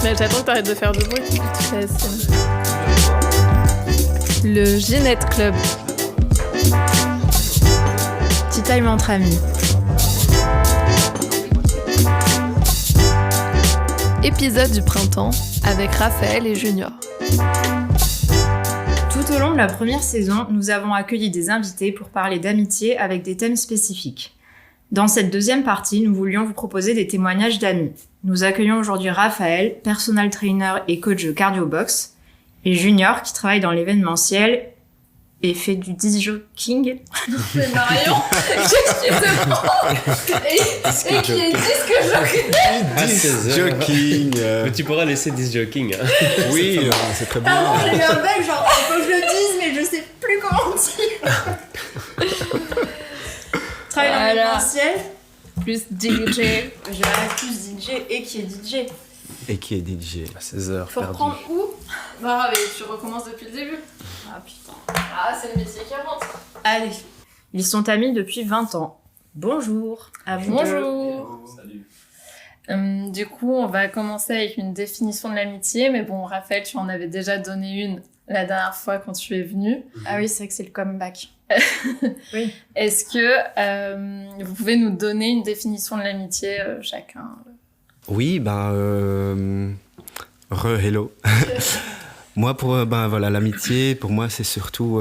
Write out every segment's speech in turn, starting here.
Mais j'attends que t'arrêtes de faire du bruit. Le Ginette Club. Tea time entre amis. Épisode du printemps avec Raphaël et Junior. Tout au long de la première saison, nous avons accueilli des invités pour parler d'amitié avec des thèmes spécifiques. Dans cette deuxième partie, nous voulions vous proposer des témoignages d'amis. Nous accueillons aujourd'hui Raphaël, personal trainer et coach de cardio box, et Junior qui travaille dans l'événementiel et fait du disc jockeying. C'est Marion, justement, et qui est disque jockeying. Mais tu pourras laisser disc jockeying. Hein. Oui, c'est très bien. Pardon, j'ai eu un bug, genre, faut que je le dise, mais je sais plus comment dire. Travaille dans l'événementiel. plus DJ. Je rêve plus DJ et qui est DJ. Et qui est DJ. À 16h, Faut perdu. reprendre où? Bah, mais tu recommences depuis le début. Ah putain. Ah, c'est le métier qui rentre. Allez. Ils sont amis depuis 20 ans. Bonjour. À vous deux. Bonjour. Salut. Du coup, on va commencer avec une définition de l'amitié. Mais bon, Raphaël, tu en avais déjà donné une la dernière fois quand tu es venu. Ah oui, c'est vrai que c'est le comeback. Oui. Est-ce que vous pouvez nous donner une définition de l'amitié chacun? Oui, hello. Moi, voilà, l'amitié, pour moi, c'est surtout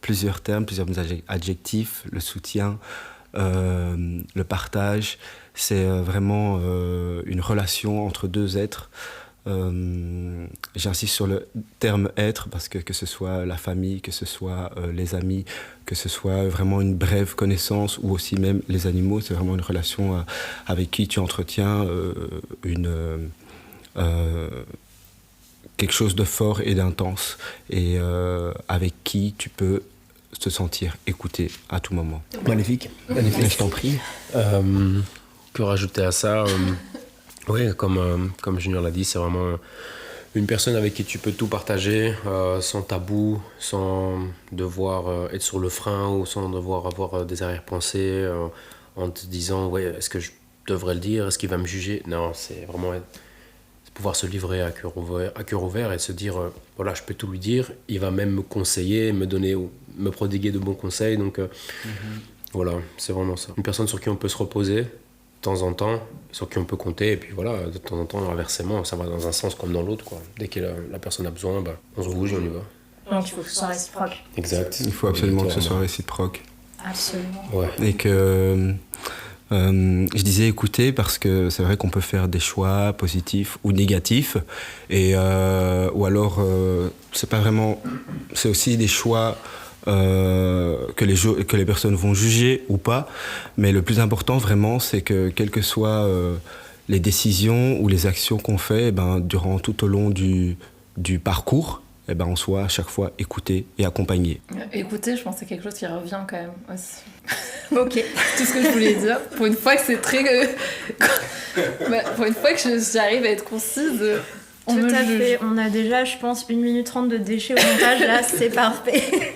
plusieurs termes, plusieurs adjectifs, le soutien, le partage. C'est vraiment une relation entre deux êtres. J'insiste sur le terme être parce que ce soit la famille, que ce soit les amis, que ce soit vraiment une brève connaissance ou aussi même les animaux, c'est vraiment une relation avec qui tu entretiens quelque chose de fort et d'intense et avec qui tu peux te sentir écouté à tout moment. Magnifique. Je t'en prie. Que rajouter à ça Oui, comme Junior l'a dit, c'est vraiment une personne avec qui tu peux tout partager, sans tabou, sans devoir être sur le frein ou sans devoir avoir des arrière-pensées en te disant ouais, est-ce que je devrais le dire, est-ce qu'il va me juger? Non, c'est vraiment pouvoir se livrer à cœur ouvert et se dire voilà, je peux tout lui dire, il va même me conseiller, me prodiguer de bons conseils. Donc voilà, c'est vraiment ça. Une personne sur qui on peut se reposer de temps en temps, sur qui on peut compter, et puis voilà, de temps en temps, inversement, ça va dans un sens comme dans l'autre, quoi. Dès que la personne a besoin, on se bouge et on y va. Donc il faut que ce soit réciproque. Exact. Il faut absolument que ce soit réciproque. Absolument. Ouais. Et que je disais écouter parce que c'est vrai qu'on peut faire des choix positifs ou négatifs, et ou alors c'est pas vraiment, c'est aussi des choix que les personnes vont juger ou pas, mais le plus important vraiment c'est que quelles que soient les décisions ou les actions qu'on fait, durant tout au long du parcours, on soit à chaque fois écouté et accompagné. Écoutez, je pense que c'est quelque chose qui revient quand même aussi. Ok. Tout ce que je voulais dire. Pour une fois que c'est très... pour une fois que j'arrive à être concise, on Tout me à juge. fait. On a déjà, je pense, 1 minute 30 de déchets au montage. Là, c'est parfait.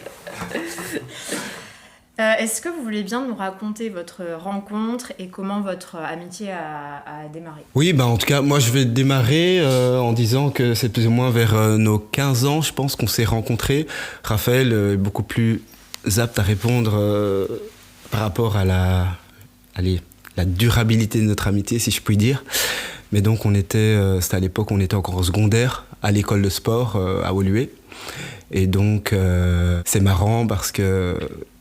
Est-ce que vous voulez bien nous raconter votre rencontre et comment votre amitié a démarré? Oui, en tout cas, moi je vais démarrer en disant que c'est plus ou moins vers nos 15 ans, je pense qu'on s'est rencontrés. Raphaël est beaucoup plus apte à répondre par rapport à la durabilité de notre amitié, si je puis dire. Mais donc c'était à l'époque où on était encore au secondaire, à l'école de sport à Woluwe. Et donc c'est marrant parce que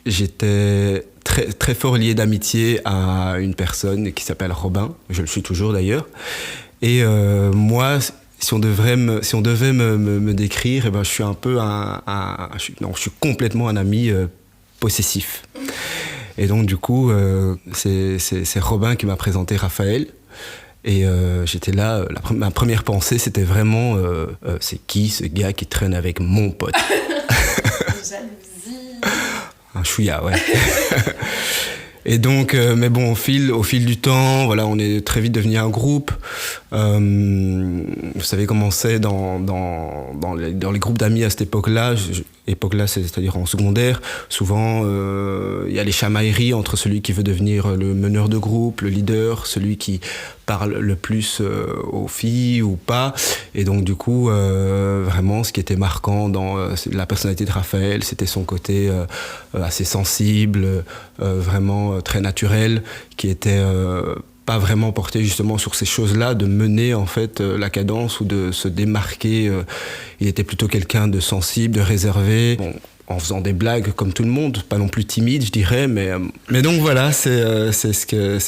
j'étais très, très fort lié d'amitié à une personne qui s'appelle Robin, je le suis toujours d'ailleurs. Et moi, si on devait me décrire, je suis un peu je suis complètement un ami possessif. Et donc du coup, c'est Robin qui m'a présenté Raphaël. Et j'étais là, ma première pensée c'était vraiment c'est qui ce gars qui traîne avec mon pote? Jalousie. Un chouïa, ouais. Et donc, mais bon, au fil du temps, voilà, on est très vite devenu un groupe. Vous savez comment c'est dans les groupes d'amis à cette époque-là. Époque-là, c'est-à-dire en secondaire. Souvent, il y a les chamailleries entre celui qui veut devenir le meneur de groupe, le leader, celui qui parle le plus aux filles ou pas. Et donc, du coup, vraiment, ce qui était marquant dans la personnalité de Raphaël, c'était son côté assez sensible, vraiment très naturel, qui était pas vraiment porté justement sur ces choses-là, de mener en fait la cadence ou de se démarquer. Il était plutôt quelqu'un de sensible, de réservé. Bon, en faisant des blagues comme tout le monde, pas non plus timide, je dirais, mais donc voilà, c'est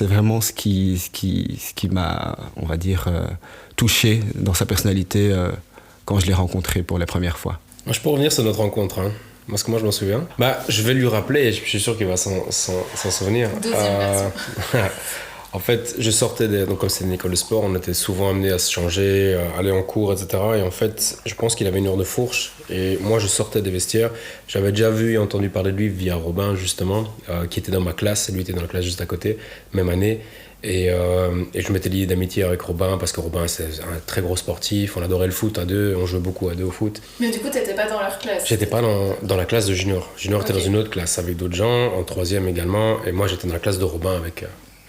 vraiment ce qui m'a, on va dire, touché dans sa personnalité quand je l'ai rencontré pour la première fois. Moi, je peux revenir sur notre rencontre, hein. Parce que moi, je m'en souviens. Je vais lui rappeler, et je suis sûr qu'il va s'en souvenir. Deuxième version. En fait, je sortais, donc comme c'était une école de sport, on était souvent amenés à se changer, aller en cours, etc. Et en fait, je pense qu'il avait une heure de fourche. Et moi, je sortais des vestiaires. J'avais déjà vu et entendu parler de lui via Robin, justement, qui était dans ma classe. Lui était dans la classe juste à côté, même année. Et je m'étais lié d'amitié avec Robin, parce que Robin, c'est un très gros sportif. On adorait le foot à deux, on jouait beaucoup à deux au foot. Mais du coup, t'étais pas dans leur classe? J'étais pas dans la classe de Junior. Junior était dans une autre classe avec d'autres gens, en troisième également. Et moi, j'étais dans la classe de Robin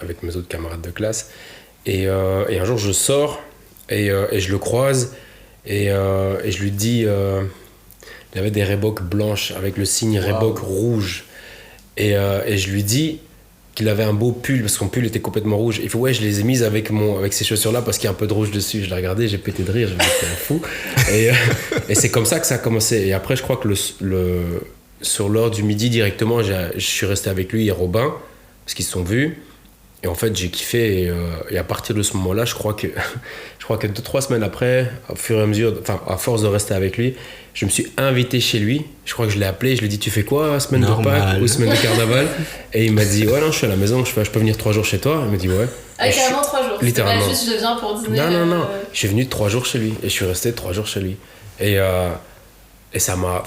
avec mes autres camarades de classe. Et un jour, je sors et je le croise et je lui dis... il avait des Reebok blanches avec le signe Reebok rouge. Et je lui dis qu'il avait un beau pull, parce que son pull était complètement rouge. Il fait, ouais, je les ai mises avec ces chaussures-là parce qu'il y a un peu de rouge dessus. Je l'ai regardé, j'ai pété de rire, je me suis dit, c'est un fou. Et c'est comme ça que ça a commencé. Et après, je crois que sur l'heure du midi, directement, je suis resté avec lui et Robin, parce qu'ils se sont vus. Et en fait, j'ai kiffé. Et à partir de ce moment-là, je crois que 2-3 semaines après, au fur et à mesure, enfin, à force de rester avec lui, je me suis invité chez lui. Je crois que je l'ai appelé. Je lui ai dit, tu fais quoi, semaine de Pâques ou semaine de carnaval? Et il m'a dit, ouais, non, je suis à la maison. Je peux venir 3 jours chez toi? Il m'a dit, ouais. Ah, carrément 3 jours. Littéralement. C'est pas juste, je viens pour dîner. Non. Je suis venu 3 jours chez lui. Et je suis resté 3 jours chez lui. Et ça m'a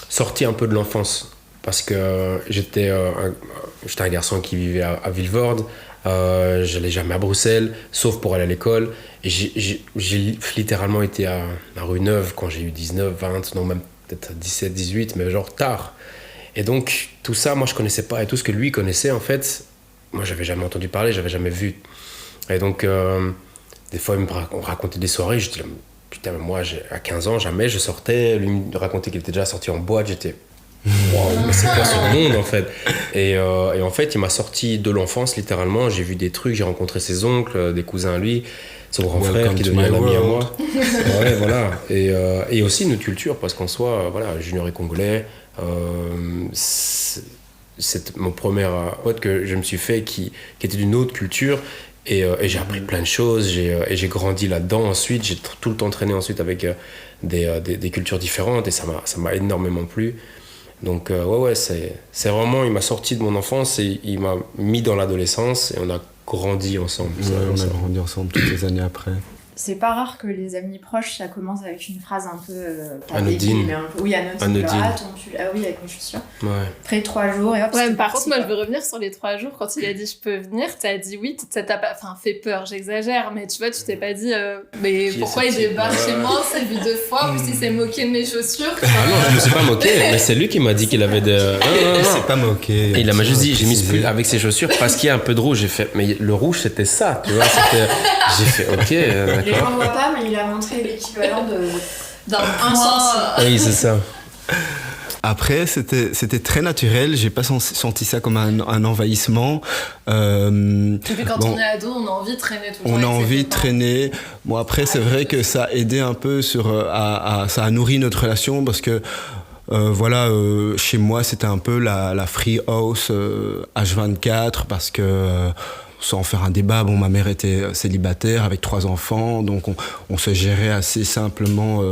sorti un peu de l'enfance. Parce que j'étais un garçon qui vivait à Vilvoorde. Je n'allais jamais à Bruxelles, sauf pour aller à l'école. Et j'ai littéralement été à la rue Neuve quand j'ai eu 19, 20, non même peut-être 17, 18, mais genre tard. Et donc tout ça, moi je connaissais pas. Et tout ce que lui connaissait, en fait, moi j'avais jamais entendu parler, j'avais jamais vu. Et donc des fois on racontait des soirées, je disais, putain, mais moi à 15 ans, jamais je sortais. Lui me racontait qu'il était déjà sorti en boîte, j'étais... Waouh, mais c'est quoi ce monde en fait? Et en fait, il m'a sorti de l'enfance littéralement. J'ai vu des trucs, j'ai rencontré ses oncles, des cousins à lui, son grand frère qui devient un ami à moi. Ouais, voilà. Et aussi notre culture, parce qu'en soi, voilà, Junior est congolais. C'est mon premier pote que je me suis fait qui était d'une autre culture. Et j'ai appris plein de choses. Et j'ai grandi là-dedans ensuite. J'ai tout le temps traîné ensuite avec des cultures différentes. Et ça m'a énormément plu. Donc ouais, c'est vraiment, il m'a sorti de mon enfance et il m'a mis dans l'adolescence et on a grandi ensemble. Ouais, on a grandi ensemble toutes les années après. C'est pas rare que les amis proches, ça commence avec une phrase un peu... anodine. Oui, anodine. Ah oui, avec mes chaussures. Ouais. Après 3 jours et hop. Ouais, mais par contre, moi, je veux revenir sur les 3 jours. Quand il a dit je peux venir, t'as dit oui, ça t'a pas fait peur, j'exagère, mais tu vois, tu t'es pas dit mais pourquoi il débarque chez moi, c'est vu 2 fois, en plus il s'est moqué de mes chaussures. Ah non, je me suis pas moqué, mais c'est lui qui m'a dit qu'il avait des... Non. C'est pas moqué. Et il m'a juste dit, j'ai mis ce pull avec ses chaussures parce qu'il y a un peu de rouge. J'ai fait, mais le rouge c'était ça, tu vois. J'ai fait, ok, d'accord. Les gens ne voient pas, mais il a montré l'équivalent d'un 1 centime. Oui, c'est ça. Après, c'était très naturel. J'ai pas senti ça comme un envahissement. Et puis quand on est ado, on a envie de traîner tout le temps. On a envie de traîner. Bon, après, c'est vrai que ça a aidé un peu ça a nourri notre relation parce que chez moi, c'était un peu la free house H24 parce que sans faire un débat, bon, ma mère était célibataire avec 3 enfants, donc on se gérait assez simplement,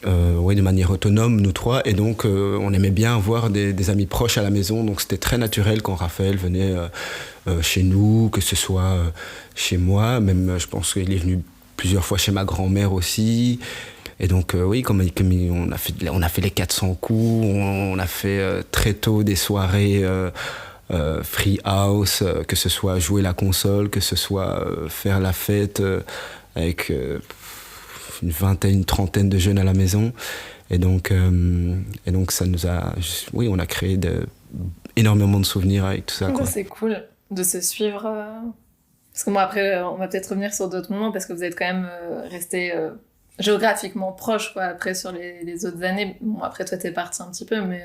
de manière autonome, nous 3, et donc on aimait bien avoir des amis proches à la maison, donc c'était très naturel quand Raphaël venait chez nous, que ce soit chez moi, même je pense qu'il est venu plusieurs fois chez ma grand-mère aussi. Et donc, oui, comme on a fait les 400 coups, on a fait très tôt des soirées free house, que ce soit jouer la console, que ce soit faire la fête avec une vingtaine, une trentaine de jeunes à la maison. Et donc ça nous a... Oui, on a créé énormément de souvenirs avec tout ça. Quoi. C'est cool de se suivre. Parce que moi, après, on va peut-être revenir sur d'autres moments, parce que vous êtes quand même restés géographiquement proches, quoi, après, sur les autres années. Bon, après, toi, t'es parti un petit peu, mais...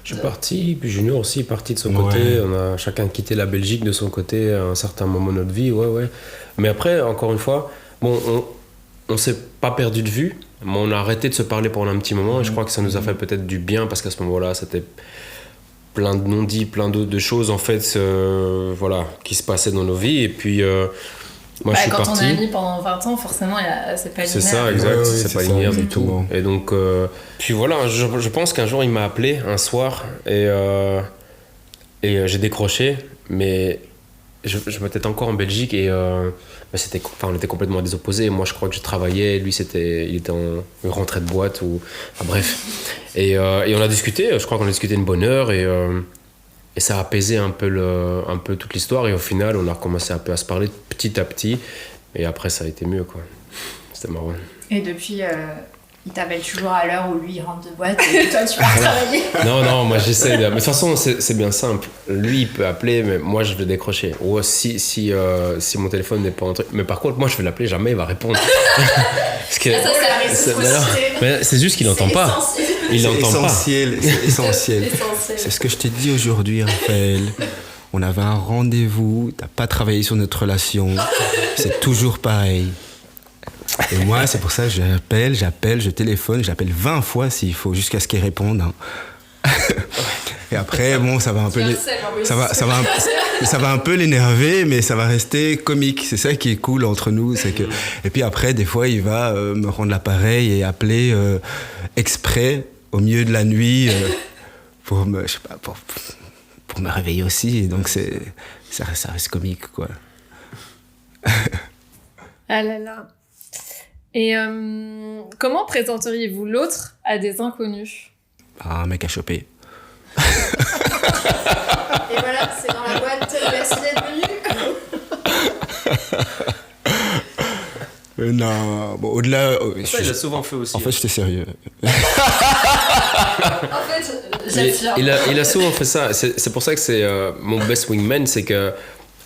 Je suis parti, puis Junior aussi est parti de son côté. On a chacun quitté la Belgique de son côté à un certain moment de notre vie, ouais. Mais après, encore une fois, bon, on s'est pas perdu de vue, mais on a arrêté de se parler pendant un petit moment, et je crois que ça nous a fait peut-être du bien, parce qu'à ce moment-là, c'était plein de non-dits, plein de choses, en fait, qui se passaient dans nos vies, et puis... moi, je suis quand parti. on est amis pendant 20 ans, forcément, c'est pas linéaire. C'est ça, exact, c'est pas linéaire du tout. Et donc, puis voilà, je pense qu'un jour, il m'a appelé, un soir, et j'ai décroché, mais je m'étais encore en Belgique, et on était complètement à des opposés. Moi, je crois que je travaillais, lui, il rentrait de boîte, bref. Et on a discuté, je crois qu'on a discuté une bonne heure, et ça a apaisé un peu toute l'histoire, et au final on a recommencé un peu à se parler petit à petit, et après ça a été mieux, quoi. C'était marrant. Et depuis, il t'appelle toujours à l'heure où lui il rentre de boîte et toi tu vas travailler. Non, moi j'essaie de... Mais de toute façon c'est bien simple, lui il peut appeler, mais moi je vais décrocher, ou si mon téléphone n'est pas en truc, mais par contre moi je vais l'appeler, jamais il va répondre. Parce que mais c'est juste qu'il n'entend pas. Il n'entend pas. C'est essentiel. C'est ce que je t'ai dit aujourd'hui, Raphaël. On avait un rendez-vous, t'as pas travaillé sur notre relation, c'est toujours pareil. Et moi, c'est pour ça que j'appelle, je téléphone, j'appelle 20 fois s'il faut, jusqu'à ce qu'il réponde. Hein. Et après, bon, ça va un peu l'énerver, mais ça va rester comique. C'est ça qui est cool entre nous. Et puis après, des fois, il va me rendre l'appareil et appeler exprès au milieu de la nuit pour me réveiller aussi. Et donc, ça reste comique, quoi. Ah là là. Et comment présenteriez-vous l'autre à des inconnus ? Un mec à choper. Et voilà, c'est dans la boîte, merci d'être venu. Non, bon, au-delà... Ça, il l'a souvent fait aussi. En fait, j'étais sérieux. En fait, j'affirme. Il a souvent fait ça. C'est pour ça que c'est mon best wingman, c'est que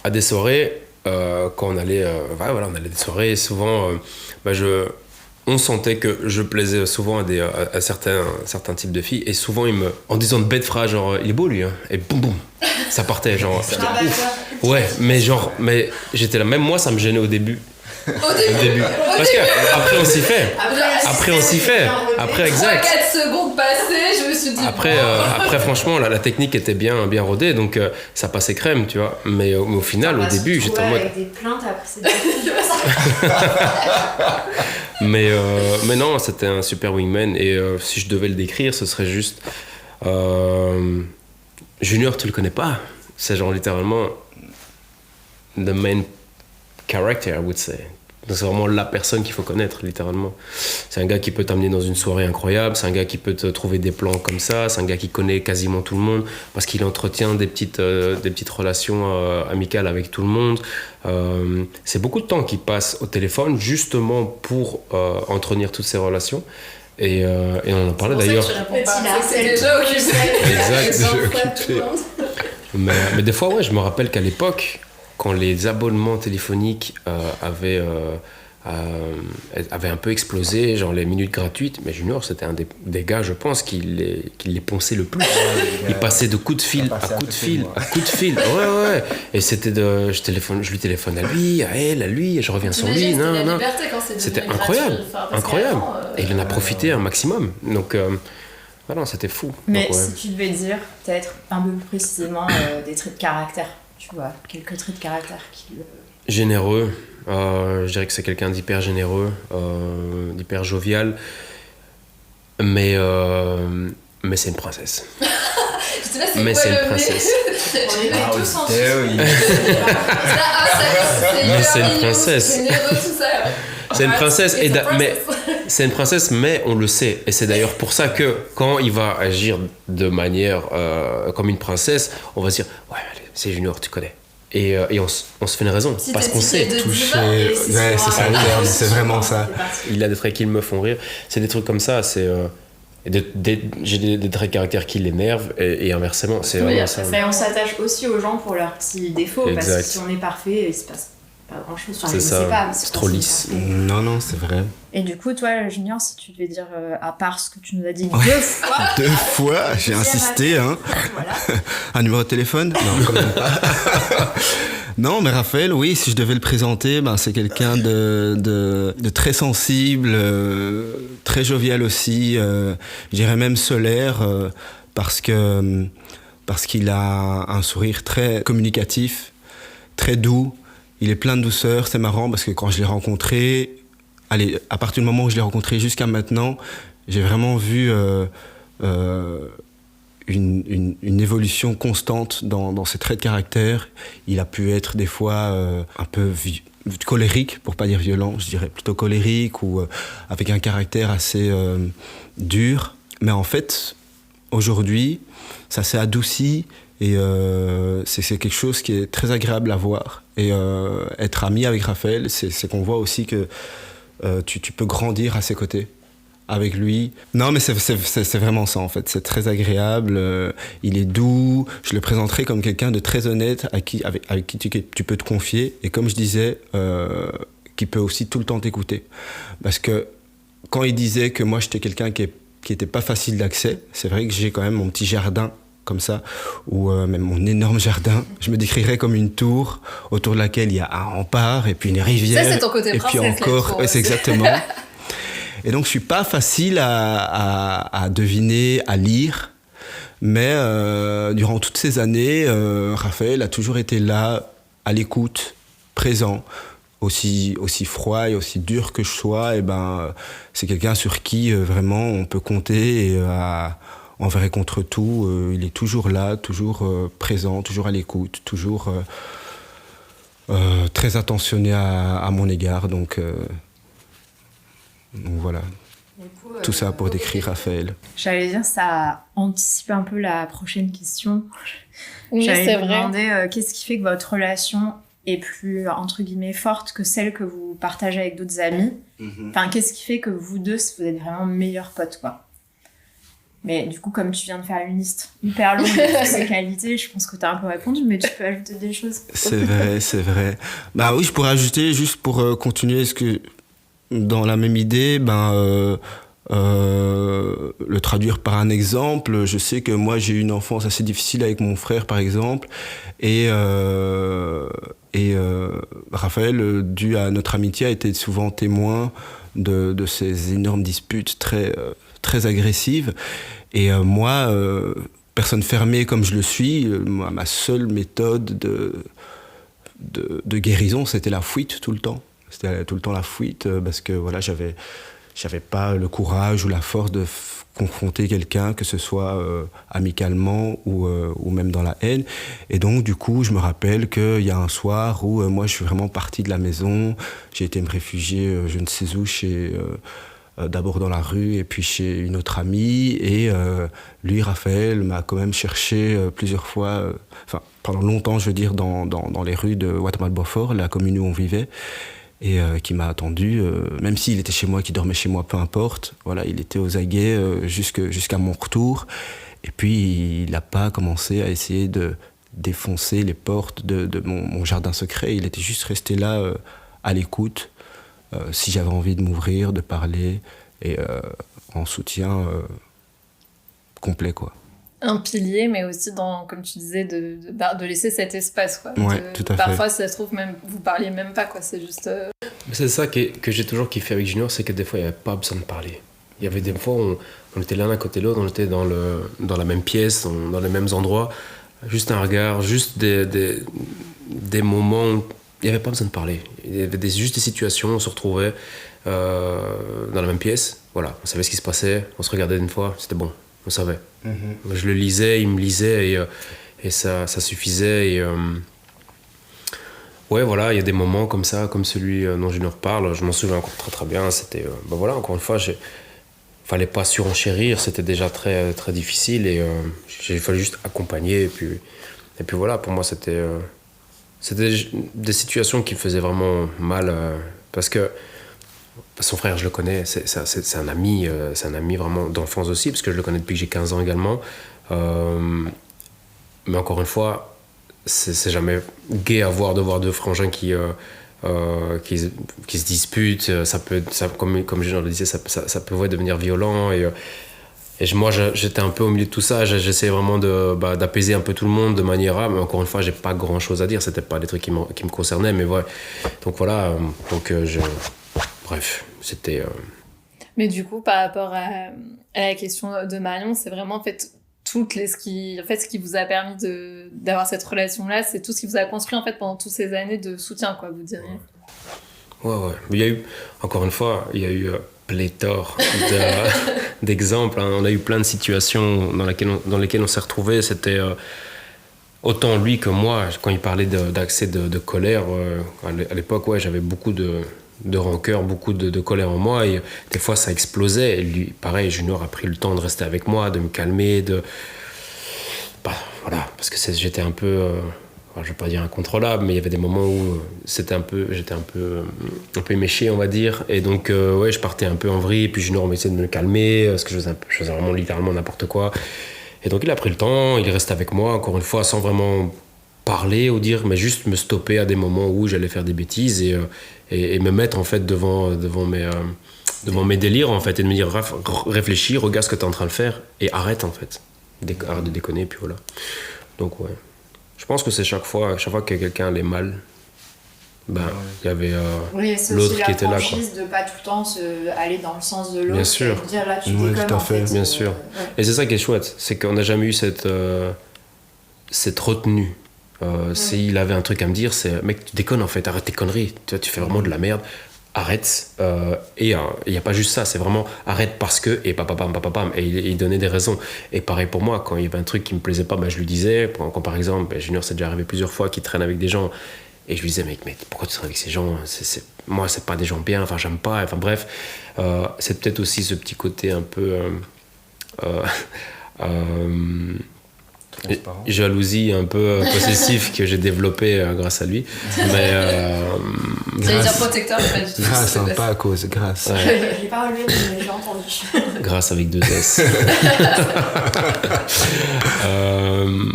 à des soirées, quand on allait... on allait des soirées, souvent... on sentait que je plaisais souvent à certains types de filles, et souvent en disant de bêtes phrases genre il est beau lui, hein, et boum boum, ça partait genre. Ouais, mais j'étais là, même moi ça me gênait au début. Parce que après on s'y fait. Après exact. 4 secondes passées, je me suis dit. Après franchement la technique était bien rodée, donc ça passait crème, tu vois. Mais au final, au début, j'étais en mode. Avec des plaintes après c'est mais non, c'était un super wingman, et si je devais le décrire, ce serait juste Junior, tu le connais pas, c'est genre littéralement the main character, I would say. Donc c'est vraiment la personne qu'il faut connaître, littéralement. C'est un gars qui peut t'amener dans une soirée incroyable, c'est un gars qui peut te trouver des plans comme ça, c'est un gars qui connaît quasiment tout le monde, parce qu'il entretient des petites relations amicales avec tout le monde. C'est beaucoup de temps qu'il passe au téléphone, justement pour entretenir toutes ces relations. Et on en parlait d'ailleurs. C'est déjà occupé. Exact. Mais des fois, ouais, je me rappelle qu'à l'époque, quand les abonnements téléphoniques avaient un peu explosé, genre les minutes gratuites, mais Junior, c'était un des gars, je pense, qui les ponçait le plus. Il passait de coup de fil à coup de fil à coup de fil. Ouais. Et c'était je lui téléphone à lui, à elle, à lui, et je reviens sur lui. Non. C'était incroyable. Et il en a profité un maximum. Donc, voilà, c'était fou. Mais donc, ouais. si tu devais dire, peut-être un peu plus précisément, des traits de caractère, tu vois, quelques traits de caractère qui... Généreux. Je dirais que c'est quelqu'un d'hyper généreux, d'hyper jovial, mais c'est une princesse. Mais c'est une princesse. On est tous en Mais c'est une princesse. C'est une princesse. c'est une princesse, mais on le sait. Et c'est d'ailleurs pour ça que quand il va agir de manière comme une princesse, on va se dire ouais, c'est Junior, tu connais. Et on se fait une raison, parce qu'on sait. Toucher. Ouais, c'est ça le terme, c'est vraiment ça. Il a des traits qui me font rire. C'est des trucs comme ça. J'ai des traits de caractère qui l'énervent et inversement. C'est vraiment ça. Mais on s'attache aussi aux gens pour leurs petits défauts, exact. parce que si on est parfait, il se passe pas grand chose. Enfin, c'est ça, pas, c'est trop lisse. Non, c'est vrai. Et du coup, toi, Junior, si tu devais dire, à part ce que tu nous as dit deux fois, j'ai insisté, hein. Voilà. Un numéro de téléphone? Non, quand même pas. Non, mais Raphaël, oui, si je devais le présenter, c'est quelqu'un de très sensible, très jovial aussi, je dirais même solaire, parce qu'il a un sourire très communicatif, très doux. Il est plein de douceur, c'est marrant parce que quand je l'ai rencontré, à partir du moment où je l'ai rencontré jusqu'à maintenant, j'ai vraiment vu une évolution constante dans ses traits de caractère. Il a pu être des fois un peu colérique, pour pas dire violent, je dirais plutôt colérique, ou avec un caractère assez dur. Mais en fait, aujourd'hui, ça s'est adouci et c'est quelque chose qui est très agréable à voir. Et être ami avec Raphaël, c'est qu'on voit aussi que tu peux grandir à ses côtés. Avec lui. Non, mais c'est vraiment ça, en fait. C'est très agréable. Il est doux. Je le présenterai comme quelqu'un de très honnête avec qui tu peux te confier. Et comme je disais, qui peut aussi tout le temps t'écouter. Parce que quand il disait que moi, j'étais quelqu'un qui était pas facile d'accès, c'est vrai que j'ai quand même mon petit jardin comme ça, ou même mon énorme jardin. Je me décrirais comme une tour autour de laquelle il y a un rempart et puis une rivière. Ça, c'est ton côté princesse. Et puis encore, ouais, c'est exactement. Et donc, je suis pas facile à deviner, à lire. Mais durant toutes ces années, Raphaël a toujours été là, à l'écoute, présent. Aussi froid et aussi dur que je sois, c'est quelqu'un sur qui vraiment on peut compter et envers et contre tout. Il est toujours là, toujours présent, toujours à l'écoute, toujours très attentionné à mon égard. Donc voilà, coup, tout ça pour décrire Raphaël. J'allais dire, ça anticipe un peu la prochaine question. Oui, J'allais vous demander qu'est-ce qui fait que votre relation est plus, entre guillemets, forte que celle que vous partagez avec d'autres amis. Enfin, qu'est-ce qui fait que vous deux, vous êtes vraiment meilleurs potes, quoi. Mais du coup, comme tu viens de faire une liste hyper longue de toutes ces qualités, je pense que tu as un peu répondu, mais tu peux ajouter des choses. C'est vrai. Bah oui, je pourrais ajouter, juste pour continuer, dans la même idée, le traduire par un exemple. Je sais que moi, j'ai eu une enfance assez difficile avec mon frère, par exemple, et Raphaël, dû à notre amitié, a été souvent témoin de ces énormes disputes très agressives. Et moi, personne fermée comme je le suis, ma seule méthode de guérison, c'était la fuite tout le temps. C'était tout le temps la fuite parce que voilà, j'avais pas le courage ou la force de confronter quelqu'un, que ce soit amicalement ou même dans la haine. Et donc, du coup, je me rappelle qu'il y a un soir où moi, je suis vraiment parti de la maison. J'ai été me réfugier, je ne sais où, d'abord dans la rue et puis chez une autre amie. Et lui, Raphaël, m'a quand même cherché plusieurs fois, pendant longtemps, je veux dire, dans les rues de Watermal-Beaufort, la commune où on vivait. Et qui m'a attendu, même s'il était chez moi, qu'il dormait chez moi, peu importe. Voilà, il était aux aguets jusqu'à mon retour. Et puis, il n'a pas commencé à essayer de défoncer les portes de mon jardin secret. Il était juste resté là, à l'écoute, si j'avais envie de m'ouvrir, de parler, et en soutien complet, quoi. Un pilier, mais aussi comme tu disais, de laisser cet espace, quoi. Ouais, tout à fait. Parfois, ça se trouve, même, vous parliez même pas, quoi. C'est juste... C'est ça que j'ai toujours kiffé avec Junior, c'est que des fois, il n'y avait pas besoin de parler. Il y avait des fois, on était l'un à côté de l'autre, on était dans la même pièce, dans les mêmes endroits. Juste un regard, juste des moments où il n'y avait pas besoin de parler. Il y avait juste des situations, on se retrouvait dans la même pièce. Voilà, on savait ce qui se passait, on se regardait une fois, c'était bon. On savait. Je le lisais, il me lisait et ça suffisait. Ouais, voilà, il y a des moments comme ça, comme celui dont Junior parle, je m'en souviens encore très très bien. C'était, voilà, encore une fois, fallait pas surenchérir, c'était déjà très, très difficile et il fallait juste accompagner. Et puis voilà, pour moi, c'était des situations qui me faisaient vraiment mal parce que son frère, je le connais, c'est un ami vraiment d'enfance aussi, parce que je le connais depuis que j'ai 15 ans également. Mais encore une fois, c'est jamais gai de voir deux frangins qui se disputent. Comme je le disais, ça peut devenir violent. Moi, j'étais un peu au milieu de tout ça. J'essayais vraiment d'apaiser un peu tout le monde de manière mais encore une fois, j'ai pas grand chose à dire. C'était pas des trucs qui me concernaient, mais ouais. Donc voilà. Bref, c'était. Mais du coup, par rapport à la question de Marion, c'est vraiment en fait ce qui vous a permis d'avoir cette relation-là, c'est tout ce qui vous a construit en fait pendant toutes ces années de soutien, quoi, vous diriez. Ouais. Il y a eu, encore une fois, pléthore d'exemples. Hein. On a eu plein de situations dans lesquelles on s'est retrouvés. C'était autant lui que moi, quand il parlait d'accès de colère. À l'époque, ouais, j'avais beaucoup de rancœur, beaucoup de colère en moi, et des fois ça explosait. Et lui, pareil, Junior a pris le temps de rester avec moi, de me calmer, voilà, parce que j'étais un peu, je vais pas dire incontrôlable, mais il y avait des moments où j'étais un peu éméché, on va dire, et donc ouais, je partais un peu en vrille, puis Junior essayait de me calmer, parce que je faisais vraiment littéralement n'importe quoi. Et donc il a pris le temps, il est resté avec moi, encore une fois, sans vraiment parler ou dire, mais juste me stopper à des moments où j'allais faire des bêtises et me mettre en fait devant mes délires en fait, et de me dire réfléchis, regarde ce que tu es en train de faire et arrête en fait, arrête de déconner, puis voilà. Donc ouais, je pense que c'est chaque fois que quelqu'un allait mal, il y avait l'autre qui était là, quoi. De pas tout le temps aller dans le sens de l'autre. Bien sûr. Et dire là tu déconnes, en fait. Bien sûr. Ouais. Et c'est ça qui est chouette, c'est qu'on n'a jamais eu cette retenue. S'il avait un truc à me dire, c'est mec, tu déconnes en fait, arrête tes conneries, tu fais vraiment de la merde, arrête. Et il n'y a pas juste ça, c'est vraiment arrête parce que, et papapam, et il donnait des raisons. Et pareil pour moi, quand il y avait un truc qui me plaisait pas, je lui disais. Quand par exemple, Junior, c'est déjà arrivé plusieurs fois qu'il traîne avec des gens, et je lui disais, mec, pourquoi tu traînes avec ces gens, moi, c'est pas des gens bien, enfin, j'aime pas, enfin bref. C'est peut-être aussi ce petit côté un peu. Jalousie un peu possessive que j'ai développée grâce à lui, mais j'allais dire protecteur, mais pas du tout. Grâce, pas à cause, grâce. Ouais. Je l'ai pas relevé, mais j'ai entendu. Grâce avec 2 S.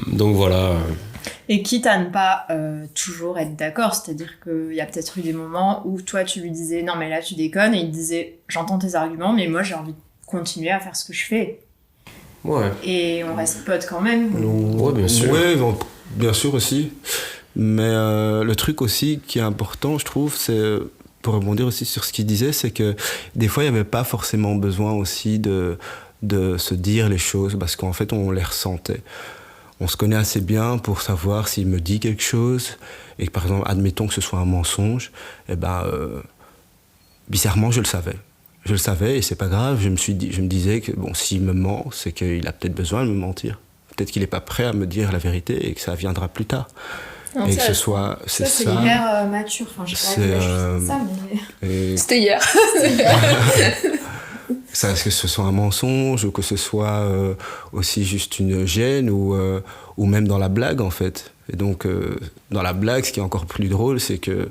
Donc voilà. Et quitte à ne pas toujours être d'accord, c'est-à-dire qu'il y a peut-être eu des moments où toi tu lui disais non mais là tu déconnes, et il te disait j'entends tes arguments mais moi j'ai envie de continuer à faire ce que je fais. Ouais. Et on reste potes quand même. Ouais, bien sûr. Ouais, bien sûr aussi. Mais le truc aussi qui est important, je trouve, c'est, pour rebondir aussi sur ce qu'il disait, c'est que des fois, il n'y avait pas forcément besoin aussi de se dire les choses, parce qu'en fait, on les ressentait. On se connaît assez bien pour savoir s'il me dit quelque chose, et que, par exemple, admettons que ce soit un mensonge, bizarrement, je le savais. Je le savais et c'est pas grave, je me disais que bon, s'il me ment, c'est qu'il a peut-être besoin de me mentir. Peut-être qu'il n'est pas prêt à me dire la vérité et que ça viendra plus tard. Non, et que ce soit... C'est hyper mature, enfin je sais pas ça, mais... C'était hier. Ça, que ce soit un mensonge ou que ce soit aussi juste une gêne ou même dans la blague en fait. Et donc dans la blague, ce qui est encore plus drôle, c'est que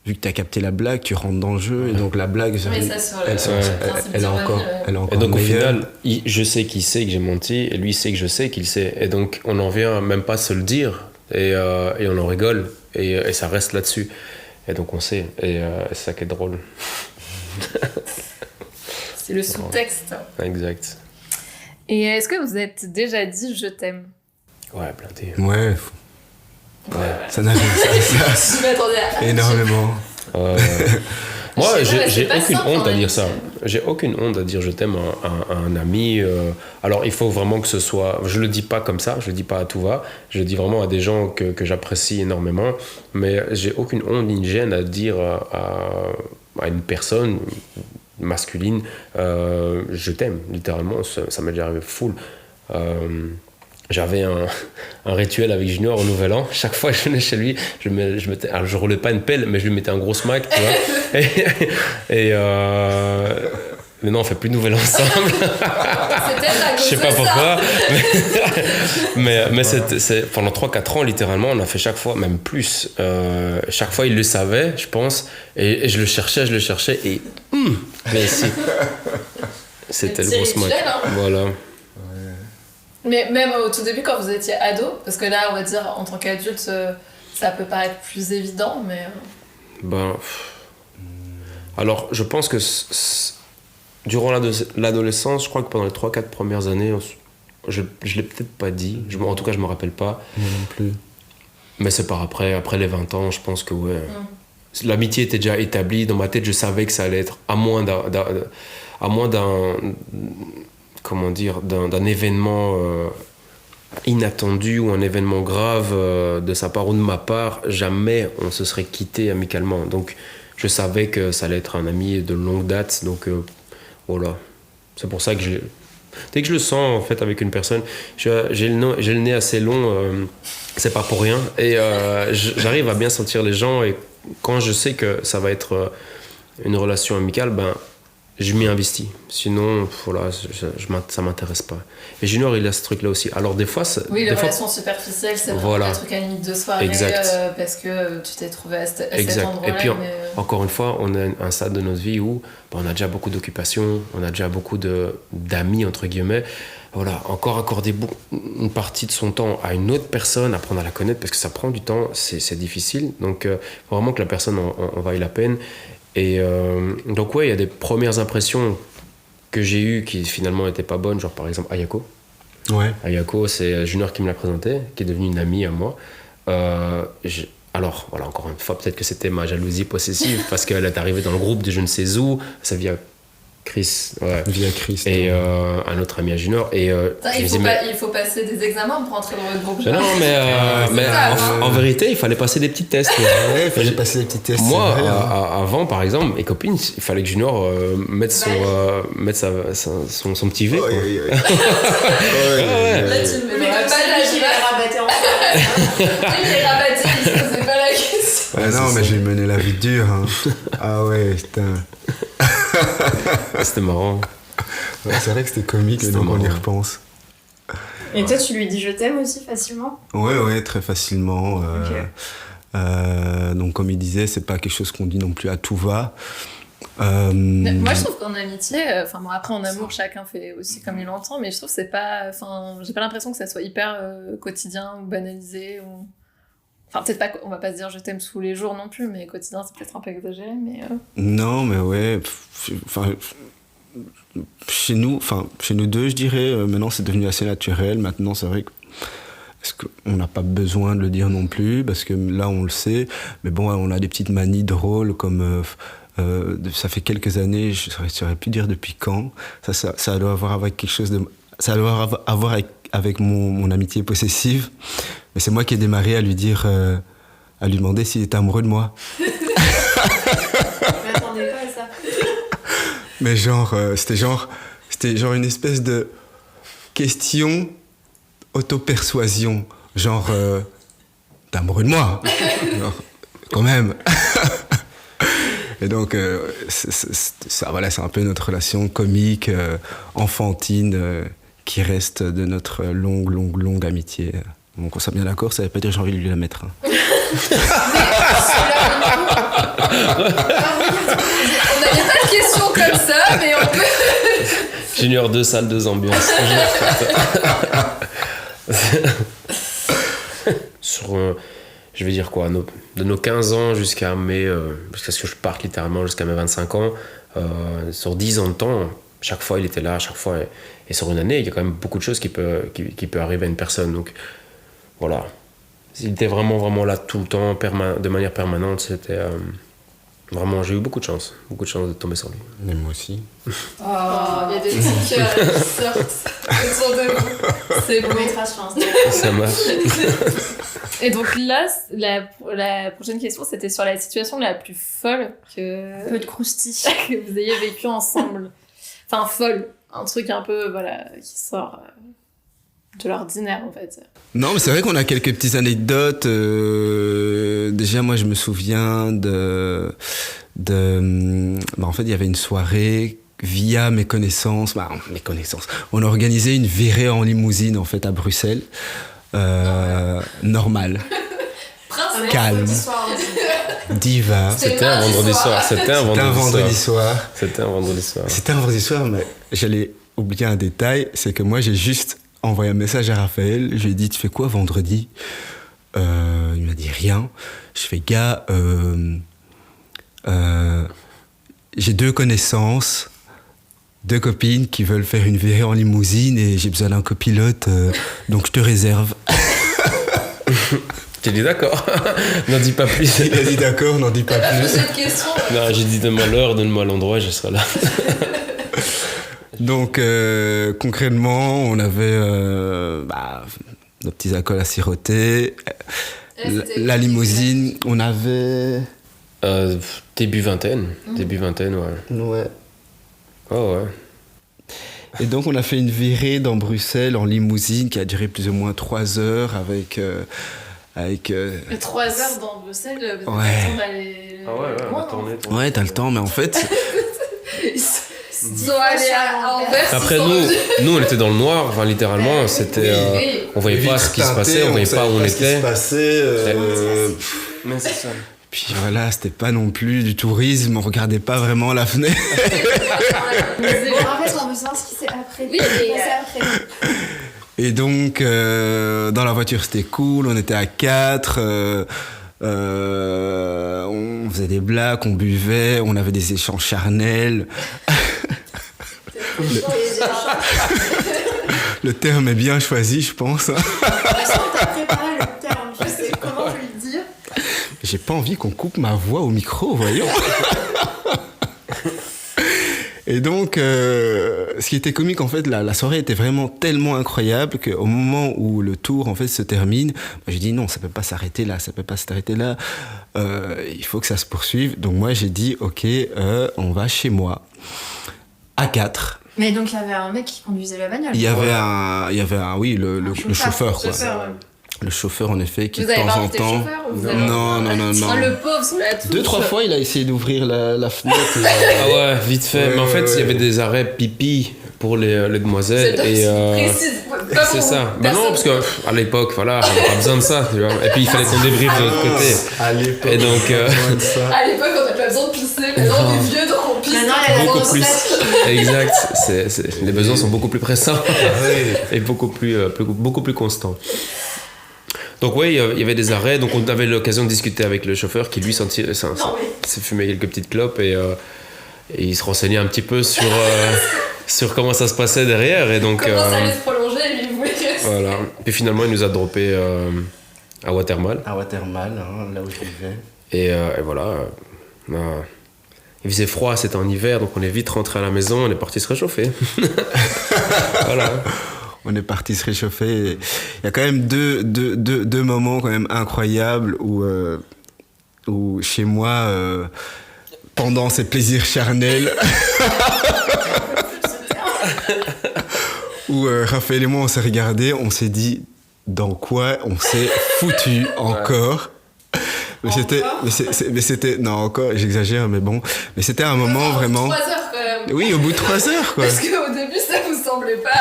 vu que tu as capté la blague, tu rentres dans le jeu, et donc la blague, elle est encore et donc meilleure. au final, je sais qu'il sait que j'ai menti, et lui sait que je sais qu'il sait, et donc on en vient même pas se le dire, et on en rigole, et ça reste là-dessus, et donc on sait, et c'est ça qui est drôle. C'est le sous-texte. Exact. Et est-ce que vous êtes déjà dit je t'aime? Ouais, planté. Ouais. Ça n'arrive Je m'attendais à énormément. Moi, j'ai aucune honte à dire ça. J'ai aucune honte à dire je t'aime à un ami. Alors, il faut vraiment que ce soit... Je le dis pas comme ça, je le dis pas à tout va. Je le dis vraiment à des gens que j'apprécie énormément. Mais j'ai aucune honte ni une gêne à dire à une personne masculine je t'aime, littéralement. Ça m'est déjà arrivé full. j'avais un rituel avec Junior au Nouvel An. Chaque fois que je venais chez lui, alors je roulais pas une pelle, mais je lui mettais un gros smack, tu vois. Mais non, on fait plus de Nouvel An ensemble. Je sais pas pourquoi. Mais c'est pendant 3-4 ans, littéralement, on a fait chaque fois, même plus. Chaque fois, il le savait, je pense. Et je le cherchais. Et mais ici, c'était le gros smack. Hein. Voilà. Mais même au tout début, quand vous étiez ado, parce que là, on va dire, en tant qu'adulte, ça peut paraître plus évident, mais... Alors, je pense que durant l'adolescence, je crois que pendant les 3-4 premières années, je l'ai peut-être pas dit, en tout cas, je me rappelle pas. Moi non plus. Mais c'est par après les 20 ans, je pense que ouais. L'amitié était déjà établie, dans ma tête, je savais que ça allait être, à moins d'un comment dire, d'un événement inattendu ou un événement grave de sa part ou de ma part, jamais on se serait quitté amicalement. Donc je savais que ça allait être un ami de longue date, donc voilà. C'est pour ça que dès que je le sens en fait avec une personne, j'ai le nez assez long, c'est pas pour rien, et j'arrive à bien sentir les gens, et quand je sais que ça va être une relation amicale, je m'y investis. Sinon, voilà, ça m'intéresse pas. Et Junior, il a ce truc-là aussi. Alors, des fois... Oui, les relations superficielles, c'est vraiment un truc à limite de soirée, parce que tu t'es trouvé à cet endroit-là. Et puis, encore une fois, on a un stade de notre vie où on a déjà beaucoup d'occupations, on a déjà beaucoup d'amis, entre guillemets. Voilà, encore accorder une partie de son temps à une autre personne, apprendre à la connaître, parce que ça prend du temps, c'est difficile. Donc, faut vraiment que la personne en vaille la peine. Et donc ouais, il y a des premières impressions que j'ai eues qui finalement n'étaient pas bonnes, genre par exemple Ayako. Ouais. Ayako, c'est Junior qui me l'a présenté, qui est devenue une amie à moi. Alors, voilà, encore une fois, peut-être que c'était ma jalousie possessive, parce qu'elle est arrivée dans le groupe de je ne sais où, ça via Chris. Ouais. Via Chris. Et un autre ami à Junior. Et, il faut passer des examens pour entrer dans le groupe. Non, mais en vérité, il fallait passer des petits tests. Ouais, il fallait passer des petits tests. Moi, avant, par exemple, mes copines, il fallait que Junior mette son petit V. Là, tu me mets comme ça, là, je vais rabattre en fait. Il est rabatté, c'est pas la question. Ouais, non, mais j'ai mené la vie dure. Hein. Ah ouais, putain. C'était marrant. Ouais, c'est vrai que c'était comique, mais donc on y repense. Et toi, tu lui dis je t'aime aussi facilement ? Ouais, très facilement. Donc, comme il disait, c'est pas quelque chose qu'on dit non plus à tout va. Moi, je trouve qu'en amitié, après en amour, chacun fait aussi comme il l'entend, mais je trouve que c'est pas. J'ai pas l'impression que ça soit hyper quotidien ou banalisé. Enfin, peut-être pas, on va pas se dire je t'aime tous les jours non plus, mais quotidien, c'est peut-être un peu exagéré, mais... Non, mais ouais, chez nous deux, je dirais, maintenant c'est devenu assez naturel. Maintenant, c'est vrai qu'on n'a pas besoin de le dire non plus, parce que là, on le sait. Mais bon, on a des petites manies drôles, comme... ça fait quelques années, je ne saurais plus dire depuis quand. Ça doit avoir avec quelque chose de... Ça doit avoir avec mon amitié possessive. Mais c'est moi qui ai démarré à lui dire, à lui demander s'il était amoureux de moi. Je m'attendais pas à ça. Mais c'était genre une espèce de question auto-persuasion. Genre, t'es amoureux de moi? Genre, quand même. Et donc, c'est un peu notre relation comique, enfantine, qui reste de notre longue amitié. Donc on s'est bien d'accord, ça veut pas dire que j'ai envie de lui la mettre. Hein. On n'avait pas de questions comme ça, mais on peut... Junior, 2 salles, 2 ambiances. Je vais dire quoi, de nos 15 ans jusqu'à ce que je parte littéralement jusqu'à mes 25 ans, sur 10 ans de temps, chaque fois il était là, chaque fois, et sur une année, il y a quand même beaucoup de choses qui peut arriver à une personne. Donc voilà, il était vraiment là tout le temps, de manière permanente. C'était vraiment, j'ai eu beaucoup de chance de tomber sur lui. Mais moi aussi. Il y a des petits cœurs qui sortent autour de vous. C'est beau. Ça marche. Et donc là, la prochaine question, c'était sur la situation la plus folle que... Peu de croustilles. que vous ayez vécu ensemble. Enfin, folle. Un truc un peu, qui sort de l'ordinaire, en fait. Non, mais c'est vrai qu'on a quelques petites anecdotes. Déjà, moi, je me souviens en fait, il y avait une soirée via mes connaissances. On a organisé une virée en limousine, en fait, à Bruxelles. Normal. Calme. Diva. C'était un vendredi soir. C'était un vendredi soir, mais j'allais oublier un détail, c'est que moi, j'ai juste envoyé un message à Raphaël. Je lui ai dit, tu fais quoi vendredi ? Il m'a dit rien. Je fais, gars, j'ai 2 connaissances, 2 copines qui veulent faire une virée en limousine et j'ai besoin d'un copilote, donc je te réserve. J'ai dit d'accord, n'en dis pas plus. Il a dit d'accord, n'en dis pas plus. Cette question. Non, j'ai dit donne-moi l'heure, donne-moi l'endroit, je serai là. Donc concrètement, on avait nos petits alcools à siroter, la limousine, on avait... Début vingtaine, ouais. Ouais. Oh ouais. Et donc on a fait une virée dans Bruxelles en limousine qui a duré plus ou moins 3 heures avec 3 heures dans Bruxelles, ouais. On allait... Ah ouais, on va tourner. Ouais, t'as le temps, mais en fait... Ils sont allés à Anvers. Après, nous, on était dans le noir, enfin, littéralement, c'était... on voyait pas ce qui se passait, on voyait pas où on était. Mais c'est ça. Puis voilà, c'était pas non plus du tourisme, on regardait pas vraiment la fenêtre. Bon, en fait, on veut savoir ce qui s'est après. Oui, après. Et donc, dans la voiture, c'était cool, on était à 4, on faisait des blagues, on buvait, on avait des échanges charnels. Le terme est bien choisi, je pense. T'as préparé le terme, je sais comment je vais le dire. J'ai pas envie qu'on coupe ma voix au micro, voyons. Et donc, ce qui était comique, en fait, la soirée était vraiment tellement incroyable qu'au moment où le tour, en fait, se termine, j'ai dit non, ça peut pas s'arrêter là, il faut que ça se poursuive. Donc moi, j'ai dit, ok, on va chez moi, à 4. Mais donc, il y avait un mec qui conduisait la bagnole. Il y avait le chauffeur, quoi. Le chauffeur, en effet, qui vous de avez temps pas en invité le temps... chauffeur, ou vous avez... Non. Oh, le pauvre, sur la touche. 2-3 fois, il a essayé d'ouvrir la fenêtre. Ah ouais, vite fait. Mais en fait, il y avait des arrêts pipi pour les demoiselles. C'est ça. Bah non, parce qu'à l'époque, voilà, on n'avait pas besoin de ça, tu vois. Et puis, il fallait qu'on débriefe de l'autre côté. À l'époque, et donc, à l'époque, on n'avait pas besoin de pisser. Maintenant, on est vieux, donc on pisse. Beaucoup plus. Exact. Les besoins sont beaucoup plus pressants. Et beaucoup plus constants. Donc oui, il y avait des arrêts, donc on avait l'occasion de discuter avec le chauffeur qui lui s'est fumé quelques petites clopes et il se renseignait un petit peu sur comment ça se passait derrière. Et donc, comment ça allait se prolonger, lui, il voulait rester. Voilà. Puis finalement, il nous a droppé à Watermal. À Watermal, hein, là où je vivais. Et voilà. Il faisait froid, c'était en hiver, donc on est vite rentré à la maison, on est parti se réchauffer. Voilà. On est parti se réchauffer. Il y a quand même deux moments quand même incroyables où chez moi, pendant ces plaisirs charnels, où Raphaël et moi on s'est regardés, on s'est dit dans quoi on s'est foutu encore. Mais c'était non, encore j'exagère, mais bon, mais c'était un moment vraiment 3 heures quand même. Oui, au bout de 3 heures quoi. Parce qu'au début ça vous semblait pas.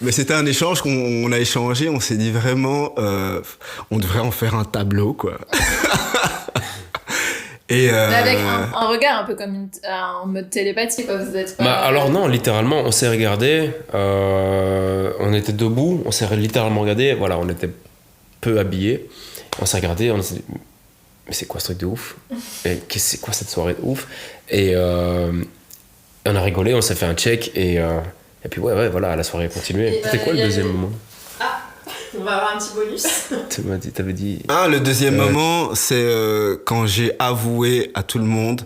Mais c'était un échange qu'on a échangé, on s'est dit vraiment on devrait en faire un tableau quoi. Et mais avec un regard un peu comme en mode télépathie quoi, vous êtes pas... alors non, littéralement on s'est regardé, on était debout, on s'est littéralement regardé, voilà, on était peu habillés, on s'est regardé, on s'est dit mais c'est quoi ce truc de ouf, et c'est quoi cette soirée de ouf, et on a rigolé, on s'est fait un check et puis ouais voilà, la soirée a continué. C'était quoi le deuxième moment? On va avoir un petit bonus. T'avais dit... le deuxième moment, c'est quand j'ai avoué à tout le monde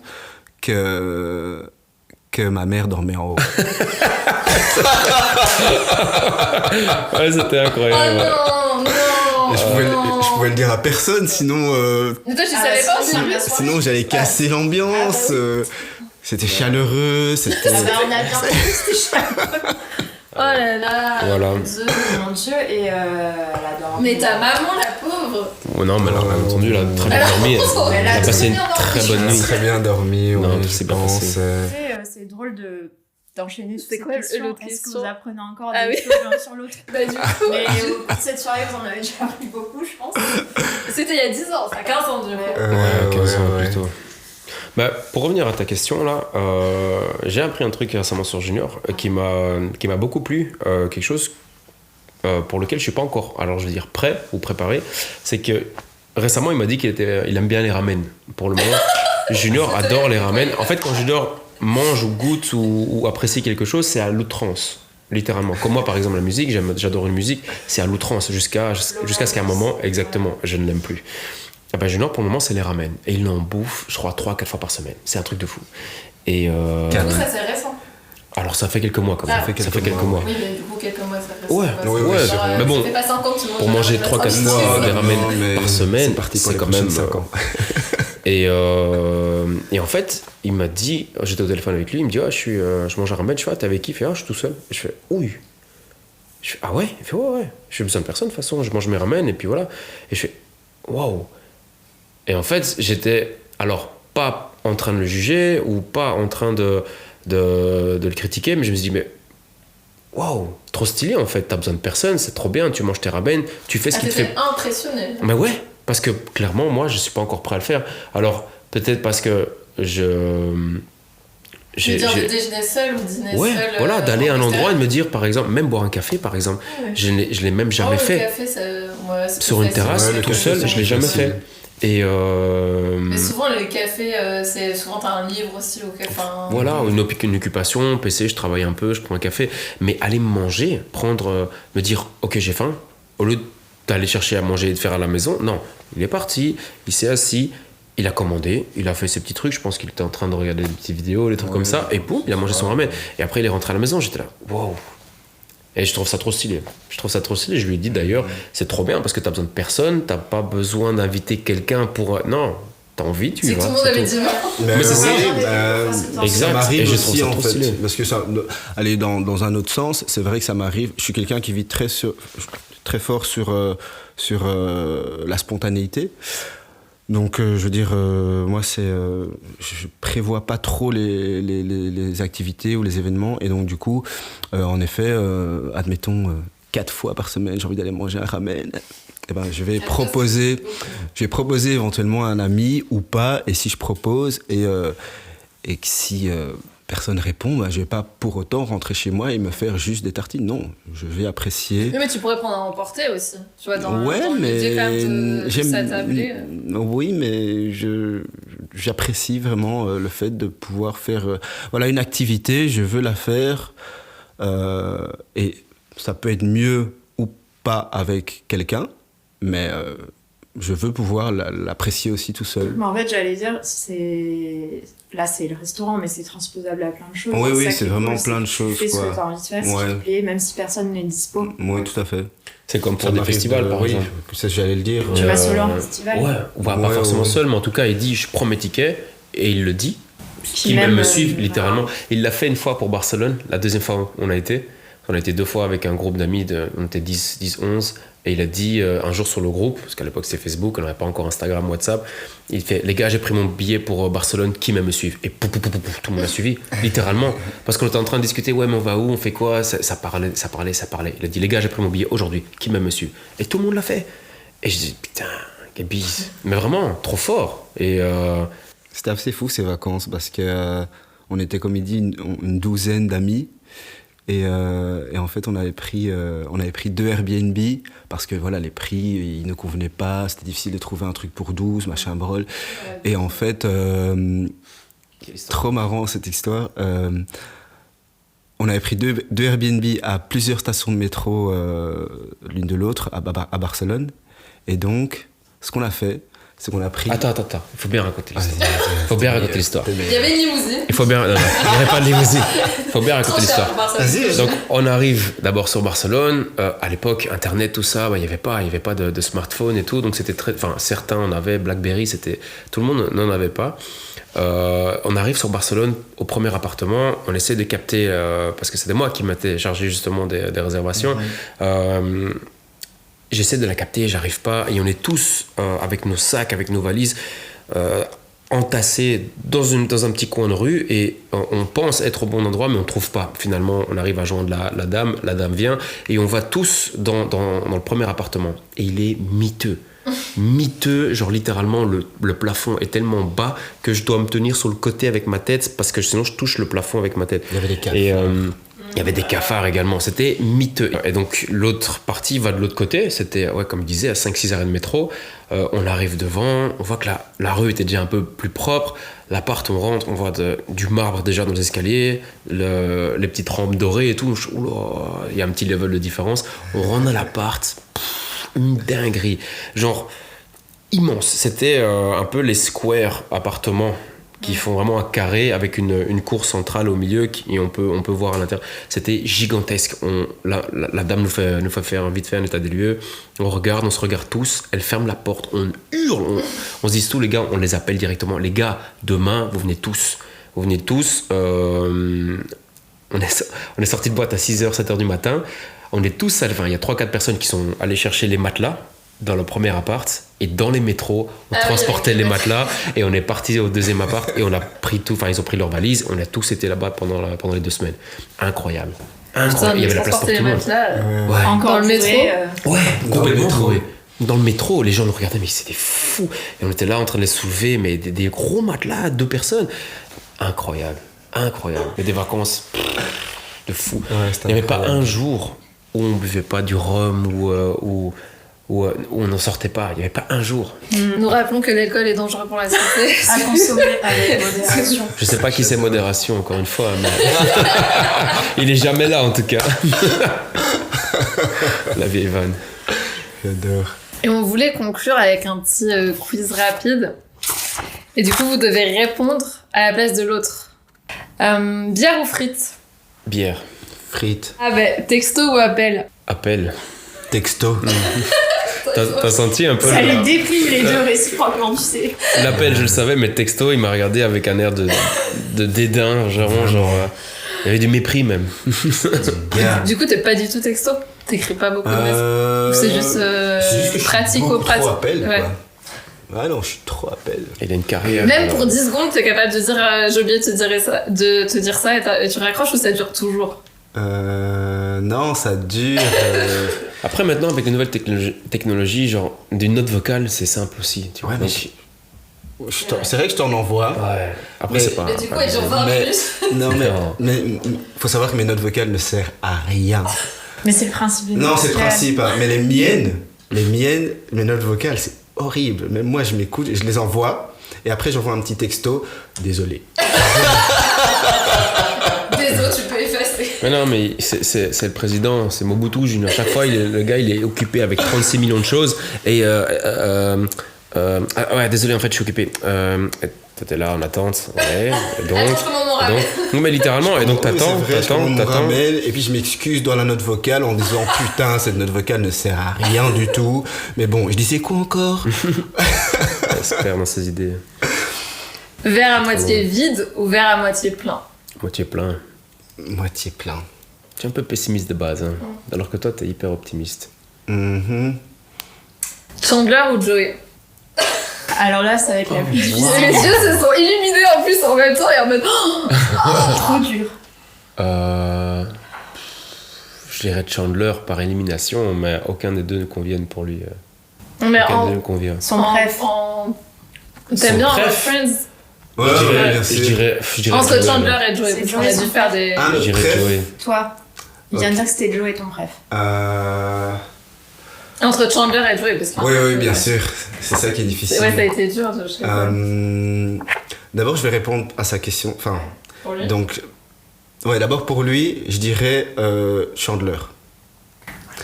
que ma mère dormait en haut. Ouais, c'était incroyable. Oh non. Et je pouvais le dire à personne, sinon... Mais toi, tu savais pas sinon, j'allais casser l'ambiance. C'était chaleureux, c'était... On a bien compris, c'était chaleureux. Oh là là. Voilà. Mon Dieu, et elle a dormi. Mais ta maman, la pauvre. Oh, non, mais elle a bien entendu, elle a très bien dormi. Elle a passé une très bonne nuit. Très bien dormi, Non, oui, c'est je bien pense. passé. C'est drôle d'enchaîner sur C'est cette quoi question. l'autre Est-ce que question vous apprenez encore Ah des oui. choses l'un sur l'autre? Bah, du coup, Mais au cours de cette soirée, vous en avez déjà appris beaucoup, je pense. c'était il y a 10 ans, ça a 15 ans du coup. Ouais, 15 ans ouais. plutôt. Bah, pour revenir à ta question là, j'ai appris un truc récemment sur Junior qui m'a beaucoup plu, quelque chose pour lequel je suis pas encore, alors je veux dire prêt ou préparé, c'est que récemment il m'a dit qu'il aime bien les ramen. Pour le moment, Junior adore les ramen. En fait, quand Junior mange ou goûte ou apprécie quelque chose, c'est à l'outrance. Littéralement. Comme moi, par exemple, la musique, j'adore une musique, c'est à l'outrance jusqu'à ce qu'à un moment, exactement, je ne l'aime plus. Ah ben, Junior, pour le moment, c'est les ramen. Et il en bouffe, je crois, 3-4 fois par semaine. C'est un truc de fou. Et Du coup, ça c'est récent. alors, ça fait quelques mois quand même. Ah, ça fait quelques mois. Oui, mais du coup, quelques mois, ça fait Ouais, ouais, genre, mais bon, ça fait pas 5 ans que tu manges Pour manger 3-4 fois des ramen mais par semaine, c'est parti pour c'est les quand prochaines même. 5 ans. Et en fait, il m'a dit, j'étais au téléphone avec lui, il me dit, je mange un ramen, je fais, t'es avec qui? Il fait, je suis tout seul. Et je fais, oui. Je fais, ah ouais? Il fait, ouais. Je fais besoin de personne, de toute façon, je mange mes ramen, et puis voilà. Et je fais, waouh. Et en fait, j'étais, alors, pas en train de le juger, ou pas en train de le critiquer, mais je me suis dit, mais waouh, trop stylé en fait, t'as besoin de personne, c'est trop bien, tu manges tes ramen, tu fais ce qui te fait. T'étais impressionné. Mais ouais, parce que clairement, moi, je suis pas encore prêt à le faire. Alors, peut-être parce que Tu veux dire de déjeuner seul ou dîner ouais, seul voilà, d'aller à un en endroit et extérieur. de me dire, par exemple, même boire un café, par exemple, Ouais. je l'ai même jamais Oh, fait. Le café, ça, ouais, c'est Sur plus une facile. terrasse, Ouais, le tout café, seul, c'est je l'ai jamais facile. fait. Et Mais souvent, le café, c'est souvent t'as un livre aussi au café. Enfin, voilà, une occupation, PC, je travaille un peu, je prends un café. Mais aller manger, me dire, ok, j'ai faim, au lieu d'aller chercher à manger et de faire à la maison, non. Il est parti, il s'est assis, il a commandé, il a fait ses petits trucs, je pense qu'il était en train de regarder des petites vidéos, des trucs comme ça, et boum, il a mangé son ramen. Et après, il est rentré à la maison, j'étais là, waouh. Et je trouve ça trop stylé. Je lui ai dit d'ailleurs, c'est trop bien parce que t'as besoin de personne, t'as pas besoin d'inviter quelqu'un pour. Non, t'as envie, tu y c'est vas. tout le monde c'est avait tout. dit non. Mais c'est ça. Ça Exact. Et m'arrive je trouve aussi ça en trop fait, stylé. parce que ça, aller dans un autre sens, c'est vrai que ça m'arrive. Je suis quelqu'un qui vit très fort sur la spontanéité. Donc, je veux dire, moi, je prévois pas trop les activités ou les événements, et donc du coup, en effet, admettons 4 fois par semaine, j'ai envie d'aller manger un ramen. Eh ben, je vais proposer éventuellement à un ami ou pas, et si je propose et que si personne répond, bah, je vais pas pour autant rentrer chez moi et me faire juste des tartines. Non, je vais apprécier. Oui, mais tu pourrais prendre à emporter aussi. Tu vois, dans Ouais, dans l'idée quand même de j'aime. s'attabler. Oui, mais j'apprécie vraiment le fait de pouvoir faire voilà une activité. Je veux la faire et ça peut être mieux ou pas avec quelqu'un, mais je veux pouvoir l'apprécier aussi tout seul. Mais en fait, j'allais dire, là, c'est le restaurant, mais c'est transposable à plein de choses. Oui, ça c'est qui est vraiment cool, plein de c'est que choses, tu fais ce quoi. que tu as envie de faire, ce Ouais. qui te plaît, même si personne n'est dispo. Oui, tout à fait. C'est comme pour Ça des m'arrive festivals, par oui, exemple. ça, j'allais le dire. Tu vas seul en festival. Ouais, on va pas Ouais, forcément ouais. seul, mais en tout cas, il dit, je prends mes tickets, et il le dit. Qui Qui même me même, suivent, littéralement. voilà. Il l'a fait une fois pour Barcelone, la deuxième fois où on a été. On a été 2 fois avec un groupe d'amis, on était 10, 11, et il a dit un jour sur le groupe, parce qu'à l'époque c'était Facebook, on n'avait pas encore Instagram, WhatsApp, il fait, les gars, j'ai pris mon billet pour Barcelone, qui même me suivent? Et pouf, tout le monde l'a suivi, littéralement. Parce qu'on était en train de discuter, ouais, mais on va où, on fait quoi? Ça parlait. Il a dit, les gars, j'ai pris mon billet aujourd'hui, qui même me suivent? Et tout le monde l'a fait. Et je dis, putain, quelle bise. Mais vraiment, trop fort. Et C'était assez fou ces vacances parce que on était, comme il dit, une douzaine d'amis. Et en fait, on avait pris 2 Airbnb parce que voilà, les prix, ils ne convenaient pas. C'était difficile de trouver un truc pour 12, machin brol. Et en fait, trop marrant cette histoire. On avait pris 2 Airbnb à plusieurs stations de métro, l'une de l'autre, à Barcelone. Et donc, ce qu'on a fait, c'est qu'on a pris... attends, il faut bien raconter l'histoire. Il faut bien raconter l'histoire. Il y avait une limousine. Il faut bien. Non, il n'y avait pas de limousine. Il faut bien raconter Trop cher l'histoire. pour Barcelone. Donc, on arrive d'abord sur Barcelone. À l'époque, Internet, tout ça, il n'y avait pas de smartphone et tout. Donc, c'était très. Enfin, certains en avaient, Blackberry, tout le monde n'en avait pas. On arrive sur Barcelone au premier appartement, on essaie de capter, parce que c'était moi qui m'étais chargé justement des réservations. J'essaie de la capter, j'arrive pas, et on est tous avec nos sacs, avec nos valises, entassés dans un petit coin de rue, et on pense être au bon endroit, mais on trouve pas. Finalement, on arrive à joindre la dame vient, et on va tous dans le premier appartement, et il est miteux, genre littéralement le plafond est tellement bas que je dois me tenir sur le côté avec ma tête, parce que sinon je touche le plafond avec ma tête. Il y avait des cafards. Et il y avait des cafards également, c'était miteux. Et donc l'autre partie va de l'autre côté, c'était, comme je disais, à 5-6 arrêts de métro. On arrive devant, on voit que la rue était déjà un peu plus propre. L'appart, on rentre, on voit du marbre déjà dans les escaliers, les petites rampes dorées et tout. Il y a un petit level de différence. On rentre dans l'appart, une dinguerie, genre immense. C'était un peu les square appartements qui font vraiment un carré avec une cour centrale au milieu et on peut voir à l'intérieur. C'était gigantesque. La dame nous fait faire vite fait un état des lieux. On se regarde tous. Elle ferme la porte. On hurle. On se dit tous les gars, on les appelle directement. Les gars, demain, vous venez tous. On est sortis de boîte à 6h, 7h du matin. On est tous allés. Il y a 3-4 personnes qui sont allées chercher les matelas dans le premier appart, et dans les métros on transportait les matelas, et on est parti au deuxième appart et on a pris tout, ils ont pris leurs valises, on a tous été là-bas pendant les 2 semaines. Incroyable. Il y avait la place pour tout le monde. Encore dans le métro. Complètement. Dans le métro, les gens nous regardaient, mais c'était fou, et on était là en train de les soulever, mais des gros matelas, 2 personnes. Incroyable. Et des vacances de fou. Il n'y avait pas un jour où on buvait pas du rhum ou on n'en sortait pas. Il n'y avait pas un jour. Nous rappelons que l'alcool est dangereux pour la santé. À consommer avec modération. Je sais pas qui c'est modération, encore une fois, mais il est jamais là en tout cas. La vieille vanne. J'adore. Et on voulait conclure avec un petit quiz rapide. Et du coup, vous devez répondre à la place de l'autre. Bière ou frites? Bière. Frites. Ah ben, texto ou appel? Appel. Texto. T'as senti un peu Ça les déprime les deux réciproquement, tu sais. L'appel, je le savais, mais texto, il m'a regardé avec un air de dédain, genre il y avait du mépris même. Du coup, t'es pas du tout texto? T'écris pas beaucoup de messages? Ou c'est juste pratico-pratique? Trop appel, quoi. Ah non, je suis trop appel. Il a une carrière. Même pour 10 secondes, t'es capable de dire j'ai oublié de te dire ça et tu raccroches, ou ça dure toujours? Non, ça dure. Après, maintenant, avec les nouvelles technologies, genre d'une note vocale, c'est simple aussi. Tu vois, mais c'est vrai que je t'en envoie. Ouais. Après, mais, c'est pas. Mais du coup, il dure 20 minutes. Non, mais faut savoir que mes notes vocales ne servent à rien. Mais c'est le principe. Non, c'est le principe. Hein. Mais les miennes, mes notes vocales, c'est horrible. Même moi, je m'écoute, je les envoie, et après, j'envoie un petit texto. Désolé. Désolé, tu peux effacer. Mais non, mais c'est le président, c'est Mobutu Junior. À chaque fois, le gars, il est occupé avec 36 millions de choses. Et désolé, en fait, je suis occupé. T'étais là en attente. Ouais. Et donc, non, mais littéralement. Et donc, t'attends. Et puis, je m'excuse dans la note vocale en disant putain, cette note vocale ne sert à rien du tout. Mais bon, je disais quoi encore? Espère dans ses idées. Verre à moitié vide ou verre à moitié plein? Moitié plein. Moitié plein. Tu es un peu pessimiste de base, hein. Alors que toi, t'es hyper optimiste. Chandler ou Joey? Alors là, ça va être la plus difficile. Les yeux se sont illuminés en plus en même temps et en mode Trop dur. Je dirais Chandler par élimination, mais aucun des deux ne conviennent pour lui. Mais aucun des deux ne convient. Son préf. T'aimes bien Friends? Ouais, bien sûr. Je dirais entre Joey, Chandler et Joey, C'est parce qu'on a dû faire des... Je dirais Joey. Toi, il vient de dire que c'était Joey ton préf. Entre Chandler et Joey, parce que... Oui, bien sûr. C'est ça qui est difficile. Ouais, ça a été dur, je sais pas. D'abord, je vais répondre à sa question. Enfin, Pour lui? donc, ouais, d'abord pour lui, je dirais Chandler.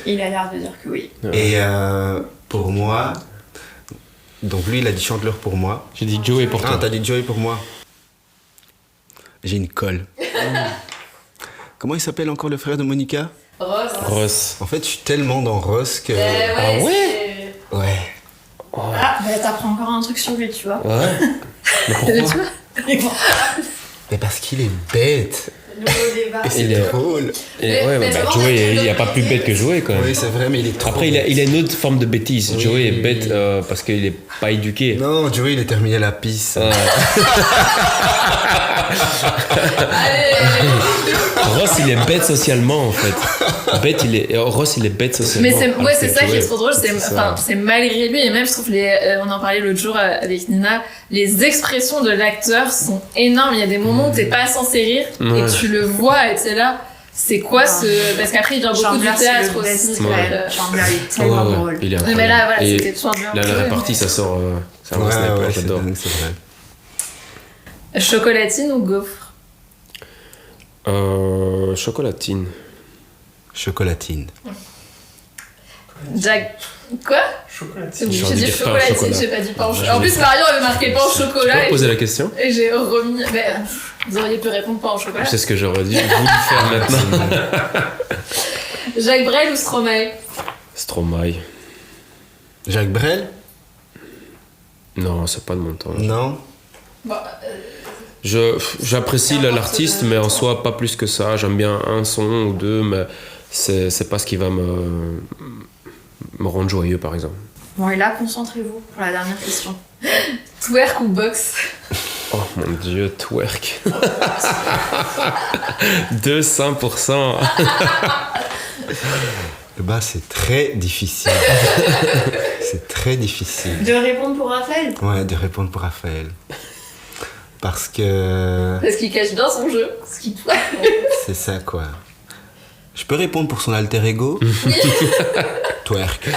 Il a l'air de dire que oui. Et pour moi, donc lui, il a dit Chandler pour moi. J'ai dit Joey pour toi. Ah, t'as dit Joey pour moi. J'ai une colle. Comment il s'appelle encore le frère de Monica? Ross. En fait, je suis tellement dans Ross que... Ah ouais? Ouais. Ah, bah t'apprends encore un truc sur lui, tu vois. Ouais. Mais pourquoi? Mais parce qu'il est bête. Et c'est drôle. Joey, il n'y a pas plus bête que Joey quand même. Oui, c'est vrai, mais il est trop Après, il a une autre forme de bêtise. Oui. Joey est bête parce qu'il n'est pas éduqué. Non, Joey, il est terminé à la pisse. Ross, il est bête socialement en fait. Ross, il est bête socialement. Mais c'est ça qui est trop drôle, C'est ça. c'est malgré lui, et même je trouve on en parlait l'autre jour avec Nina, les expressions de l'acteur sont énormes. Il y a des moments où t'es pas censé rire et tu le vois et t'es là. C'est quoi ce. Parce qu'après, il vient beaucoup du théâtre aussi. Chandler, il est tellement drôle. Il est Mais incroyable. là, voilà, Et c'était Chandler. la répartie, ça sort. C'est un sniper, j'adore. C'est vrai. Chocolatine ou gaufre? Chocolatine. Chocolatine. Jack. Quoi? Chocolatine. Oui, J'ai j'ai dit dit pain au chocolatine, chocolat. j'ai pas dit pain au chocolat. En plus, Marion avait marqué pain au Tu chocolat. peux poser la question? Et j'ai remis. Vous auriez pu répondre pain au chocolat. C'est ce que j'aurais dû voulu faire maintenant. Jacques Brel ou Stromae? Stromae. Jacques Brel? Non, c'est pas de mon temps. Non. Bon, J'apprécie l'artiste, mais en soi, pas plus que ça. J'aime bien un son ou deux, mais c'est pas ce qui va me rendre joyeux, par exemple. Bon, et là, concentrez-vous pour la dernière question. twerk ou boxe? Oh mon dieu, twerk. 200%. Bah, c'est très difficile. C'est très difficile. De répondre pour Raphaël? Ouais, de répondre pour Raphaël. Parce que Parce qu'il cache bien son jeu. Ce qui twerk. c'est ça, quoi. Je peux répondre pour son alter ego? Twerk.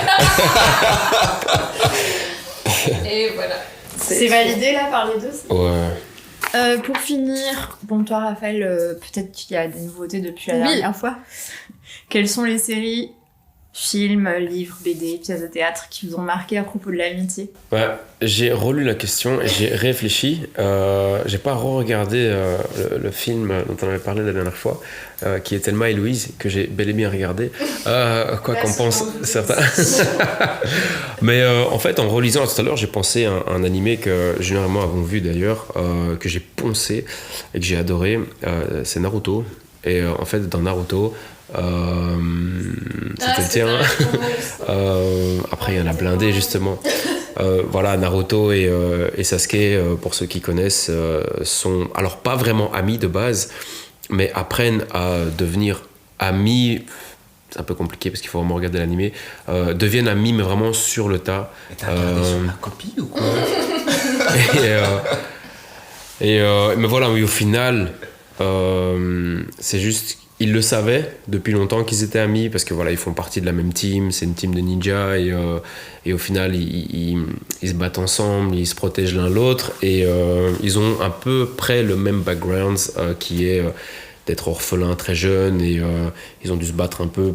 Et voilà. C'est validé là par les deux? Ouais. Pour finir, bon, toi, Raphaël, peut-être qu'il y a des nouveautés depuis la Oui. dernière fois. Quelles sont les séries, films, livres, BD, pièces de théâtre qui vous ont marqué à propos de l'amitié? Ouais, j'ai relu la question et j'ai réfléchi. J'ai pas re-regardé le film dont on avait parlé la dernière fois, qui est Thelma et Louise, que j'ai bel et bien regardé. Quoi qu'en pensent certains. Mais en fait, en relisant tout à l'heure, j'ai pensé à un animé que généralement avons vu d'ailleurs, que j'ai poncé et que j'ai adoré. C'est Naruto. Et en fait, dans Naruto, c'était le tien. Après, il y en a blindé justement. Voilà, Naruto et Sasuke, pour ceux qui connaissent, sont alors pas vraiment amis de base, mais apprennent à devenir amis. C'est un peu compliqué parce qu'il faut vraiment regarder l'animé. Deviennent amis, mais vraiment sur le tas. T'as regardé sur ma copie ou quoi? Mais voilà, oui, au final, c'est juste. Ils le savaient depuis longtemps qu'ils étaient amis parce que voilà, ils font partie de la même team, c'est une team de ninjas et au final ils se battent ensemble, ils se protègent l'un l'autre et ils ont à peu près le même background qui est d'être orphelin très jeune et ils ont dû se battre un peu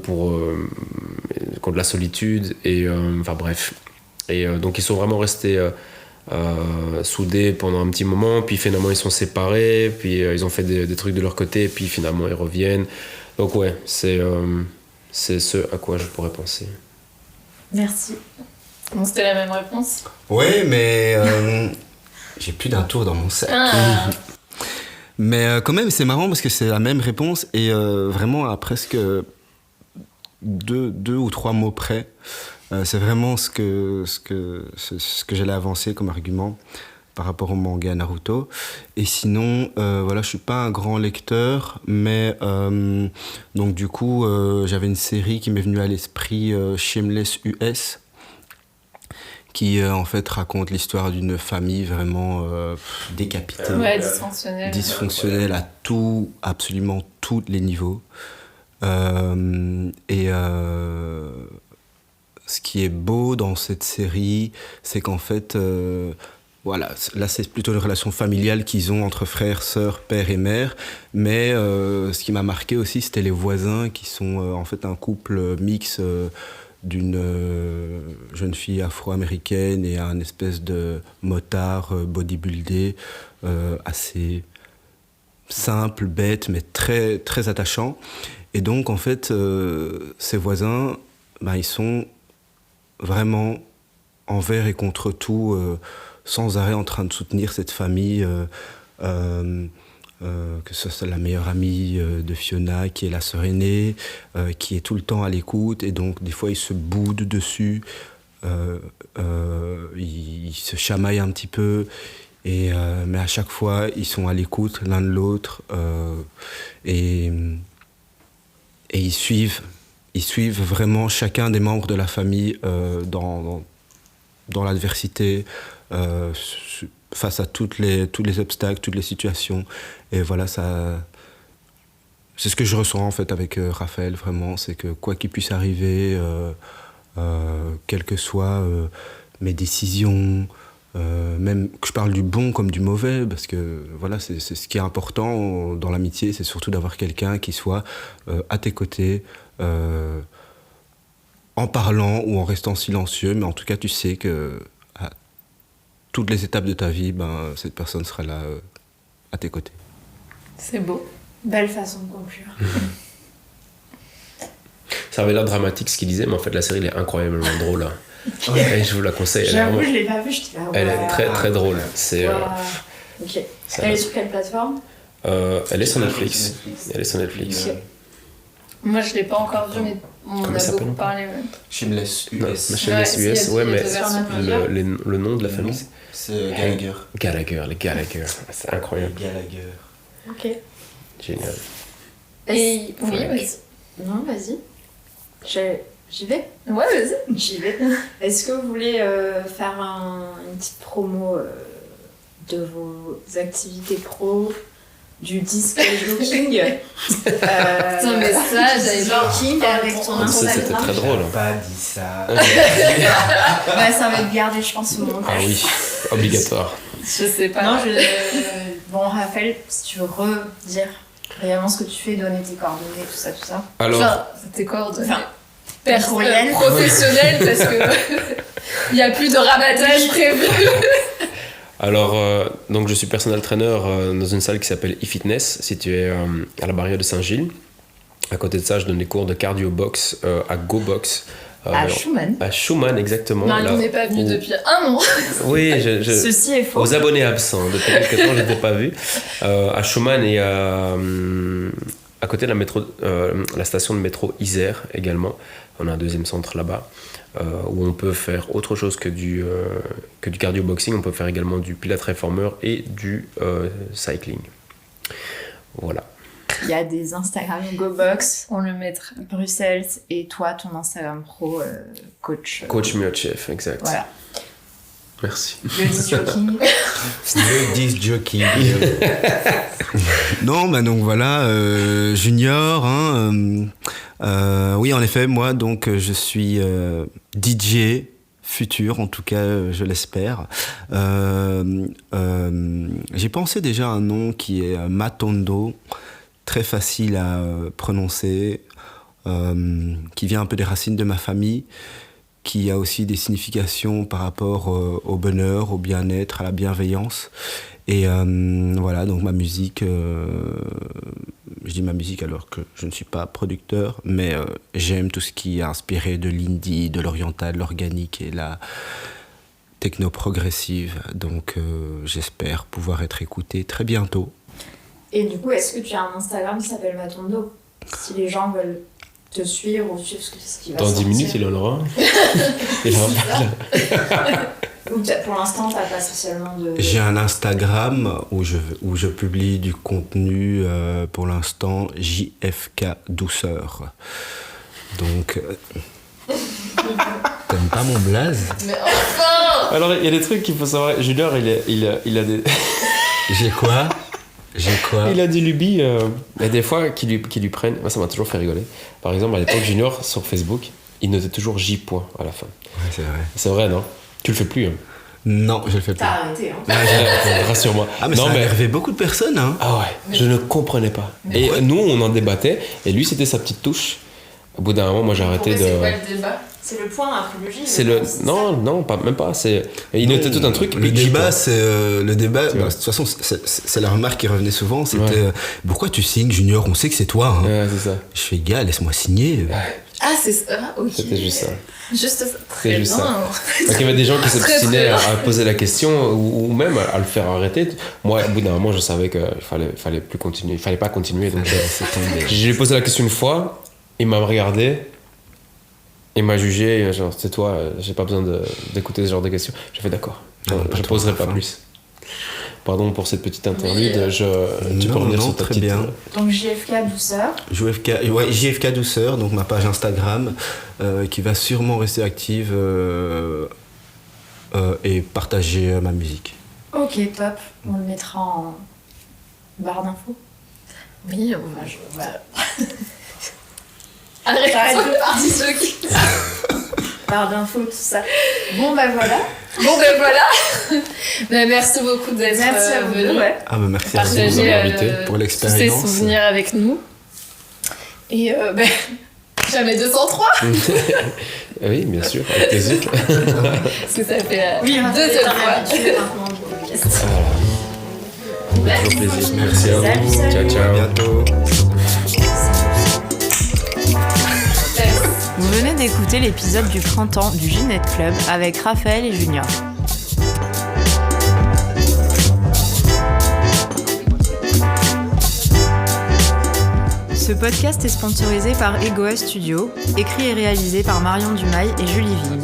contre la solitude et enfin bref. Et donc ils sont vraiment restés soudés pendant un petit moment, puis finalement ils sont séparés, puis ils ont fait des trucs de leur côté, puis finalement ils reviennent. Donc ouais, c'est ce à quoi je pourrais penser. Merci. Donc c'était la même réponse. Ouais, mais j'ai plus d'un tour dans mon sac. Ah. Mais quand même, c'est marrant parce que c'est la même réponse et vraiment à presque deux ou trois mots près. C'est vraiment ce que j'allais avancer comme argument par rapport au manga Naruto. Et sinon, voilà, je suis pas un grand lecteur, mais donc du coup, j'avais une série qui m'est venue à l'esprit, Shameless US, qui en fait raconte l'histoire d'une famille vraiment décapitée, Ouais, dysfonctionnelle à absolument tous les niveaux. Ce qui est beau dans cette série, c'est qu'en fait, voilà, là c'est plutôt une relation familiale qu'ils ont entre frères, sœurs, père et mère. Mais ce qui m'a marqué aussi, c'était les voisins qui sont en fait un couple mix d'une jeune fille afro-américaine et un espèce de motard bodybuildé, assez simple, bête, mais très, très attachant. Et donc en fait, ces voisins, ben, ils sont vraiment envers et contre tout, sans arrêt en train de soutenir cette famille que ce soit la meilleure amie de Fiona, qui est la sœur aînée, qui est tout le temps à l'écoute, et donc des fois ils se boudent dessus, ils se chamaillent un petit peu, mais à chaque fois ils sont à l'écoute l'un de l'autre, et ils suivent vraiment chacun des membres de la famille dans l'adversité, face à tous les obstacles, toutes les situations. Et voilà, c'est ce que je ressens en fait avec Raphaël, vraiment. C'est que quoi qu'il puisse arriver, quelles que soient mes décisions, même que je parle du bon comme du mauvais, parce que voilà, c'est ce qui est important dans l'amitié, c'est surtout d'avoir quelqu'un qui soit à tes côtés, en parlant ou en restant silencieux, mais en tout cas tu sais que à toutes les étapes de ta vie, cette personne sera là à tes côtés. C'est beau. Belle façon de conclure. Ça avait l'air dramatique ce qu'il disait, mais en fait la série elle est incroyablement drôle. Et je vous la conseille. J'avoue, je l'ai pas vue, j'étais là. Elle est très très drôle. C'est, Ok. Elle est sur quelle plateforme? Elle est sur Netflix. Elle est sur Netflix. Ok. Moi, je l'ai pas encore vu, mais on Comment a ça beaucoup s'appelle parlé. Ouais. Shameless Non, US. Shameless Ouais, US, si, ouais, il y a mais deux versions. le nom de la famille, C'est Gallagher. les Gallagher. C'est incroyable. Gallagher. Ok. Génial. Et oui, Ouais. vas-y. Non, vas-y. J'y vais. Ouais, vas-y. J'y vais. Est-ce que vous voulez faire une petite promo de vos activités pro, du disque joking Putain, mais ça, j'avais joking avec ton Ça, Instagram. c'était très drôle. Pas dit ça. Ouais, ça va être gardé, je pense, au montage. Ah oui, obligatoire. Je sais pas. Non, bon, Raphaël, si tu veux redire brièvement ce que tu fais, donner tes coordonnées, tout ça. Alors, Enfin, tes coordonnées. Enfin, courriel. Professionnel, parce que il n'y a plus de rabattage prévu. donc je suis personal trainer dans une salle qui s'appelle eFitness, située à la barrière de Saint-Gilles. À côté de ça, je donne des cours de cardio box à GoBox. À Schumann. À Schumann, exactement. Marie là n'est pas venue où- depuis un an. Oui, Ceci est faux. aux abonnés absents. Depuis quelques temps, je n'étais pas vu. À Schumann et à côté de la station de métro Isère également. On a un deuxième centre là-bas où on peut faire autre chose que du cardio boxing. On peut faire également du pilates réformeur et du cycling. Voilà. Il y a des Instagram GoBox, On le mettra. Bruxelles, et toi, ton Instagram pro, coach. Coach Miochef, exact. Voilà. Merci. Le disc joking. Le disc jockey. Non, donc voilà, Junior. Oui, en effet, moi, donc, je suis DJ futur, en tout cas, je l'espère. J'ai pensé déjà à un nom qui est Matondo, très facile à prononcer, qui vient un peu des racines de ma famille, qui a aussi des significations par rapport au bonheur, au bien-être, à la bienveillance. Et voilà, donc ma musique, je dis ma musique alors que je ne suis pas producteur, mais j'aime tout ce qui est inspiré de l'indie, de l'oriental, l'organique et la techno-progressive. Donc j'espère pouvoir être écouté très bientôt. Et du coup, est-ce que tu as un Instagram qui s'appelle Matondo? Si les gens veulent te suivre ou suivre ce qui va Dans 10 sortir. minutes, il en aura un. Ou pour l'instant, t'as pas spécialement de... J'ai un Instagram où je publie du contenu, pour l'instant, JFK Douceur. Donc... T'aimes pas mon blaze? Mais enfin! Alors, il y a des trucs qu'il faut savoir. Junior, il a des... J'ai quoi? Il a des lubies, mais des fois qui lui prennent. Moi, ça m'a toujours fait rigoler. Par exemple, à l'époque, Junior, sur Facebook, il notait toujours J point à la fin. Ouais, c'est vrai. C'est vrai, non? Tu le fais plus, hein? Non, je le fais T'as pas. arrêté, hein. Rassure-moi. Ah, mais non, ça a énervé beaucoup de personnes, hein. Ah ouais, je ne comprenais pas. Et nous, on en débattait, et lui, c'était sa petite touche. Au bout d'un moment, moi, j'ai arrêté Pourquoi de... c'est quoi le débat? C'est le point d'apologie. C'est le... Non, pas, même pas. C'est... Il notait tout un truc. Le puis J débat, point. c'est le débat. Tu vois. De toute façon, c'est la remarque qui revenait souvent. C'était Ouais. pourquoi tu signes, Junior? On sait que c'est toi. Hein. Ouais, c'est ça. Je fais gars, laisse-moi signer. Ah, c'est ça, ok. C'était juste ça. Juste ça. Très C'était juste bien. ça. Donc, il y avait des gens qui s'obstinaient très à poser la question ou même à le faire arrêter. Moi, au bout d'un moment, je savais qu'il fallait plus continuer. Il fallait pas continuer. Donc, j'ai posé la question une fois, il m'a regardé, il m'a jugé, genre, c'est toi, j'ai pas besoin d'écouter ce genre de questions. J'ai fait d'accord, je poserai pas plus. Pardon pour cette petite interlude, tu peux revenir sur ta très petite... bien. Donc JFK Douceur. JFK Douceur, donc ma page Instagram, qui va sûrement rester active et partager ma musique. Ok, top. On le mettra en barre d'infos. Oui, Arrête de partir. Barre d'infos, tout ça. Bon, bah voilà. Merci beaucoup d'être Merci à vous. venu. Ouais. Ah bah merci à vous Partager de m'avoir invité pour tous l'expérience. ces souvenirs avec nous. Et jamais 203. Oui, bien sûr, avec plaisir. Parce que ça fait deuxième fois. Toujours plaisir. Merci à Salut, vous. salut. Ciao, ciao. À bientôt. Vous venez d'écouter l'épisode du printemps du Ginette Club avec Raphaël et Junior. Ce podcast est sponsorisé par Egoa Studio, écrit et réalisé par Marion Dumail et Julie Vigne.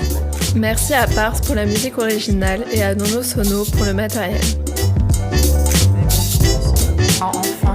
Merci à Pars pour la musique originale et à Nono Sono pour le matériel. Enfin.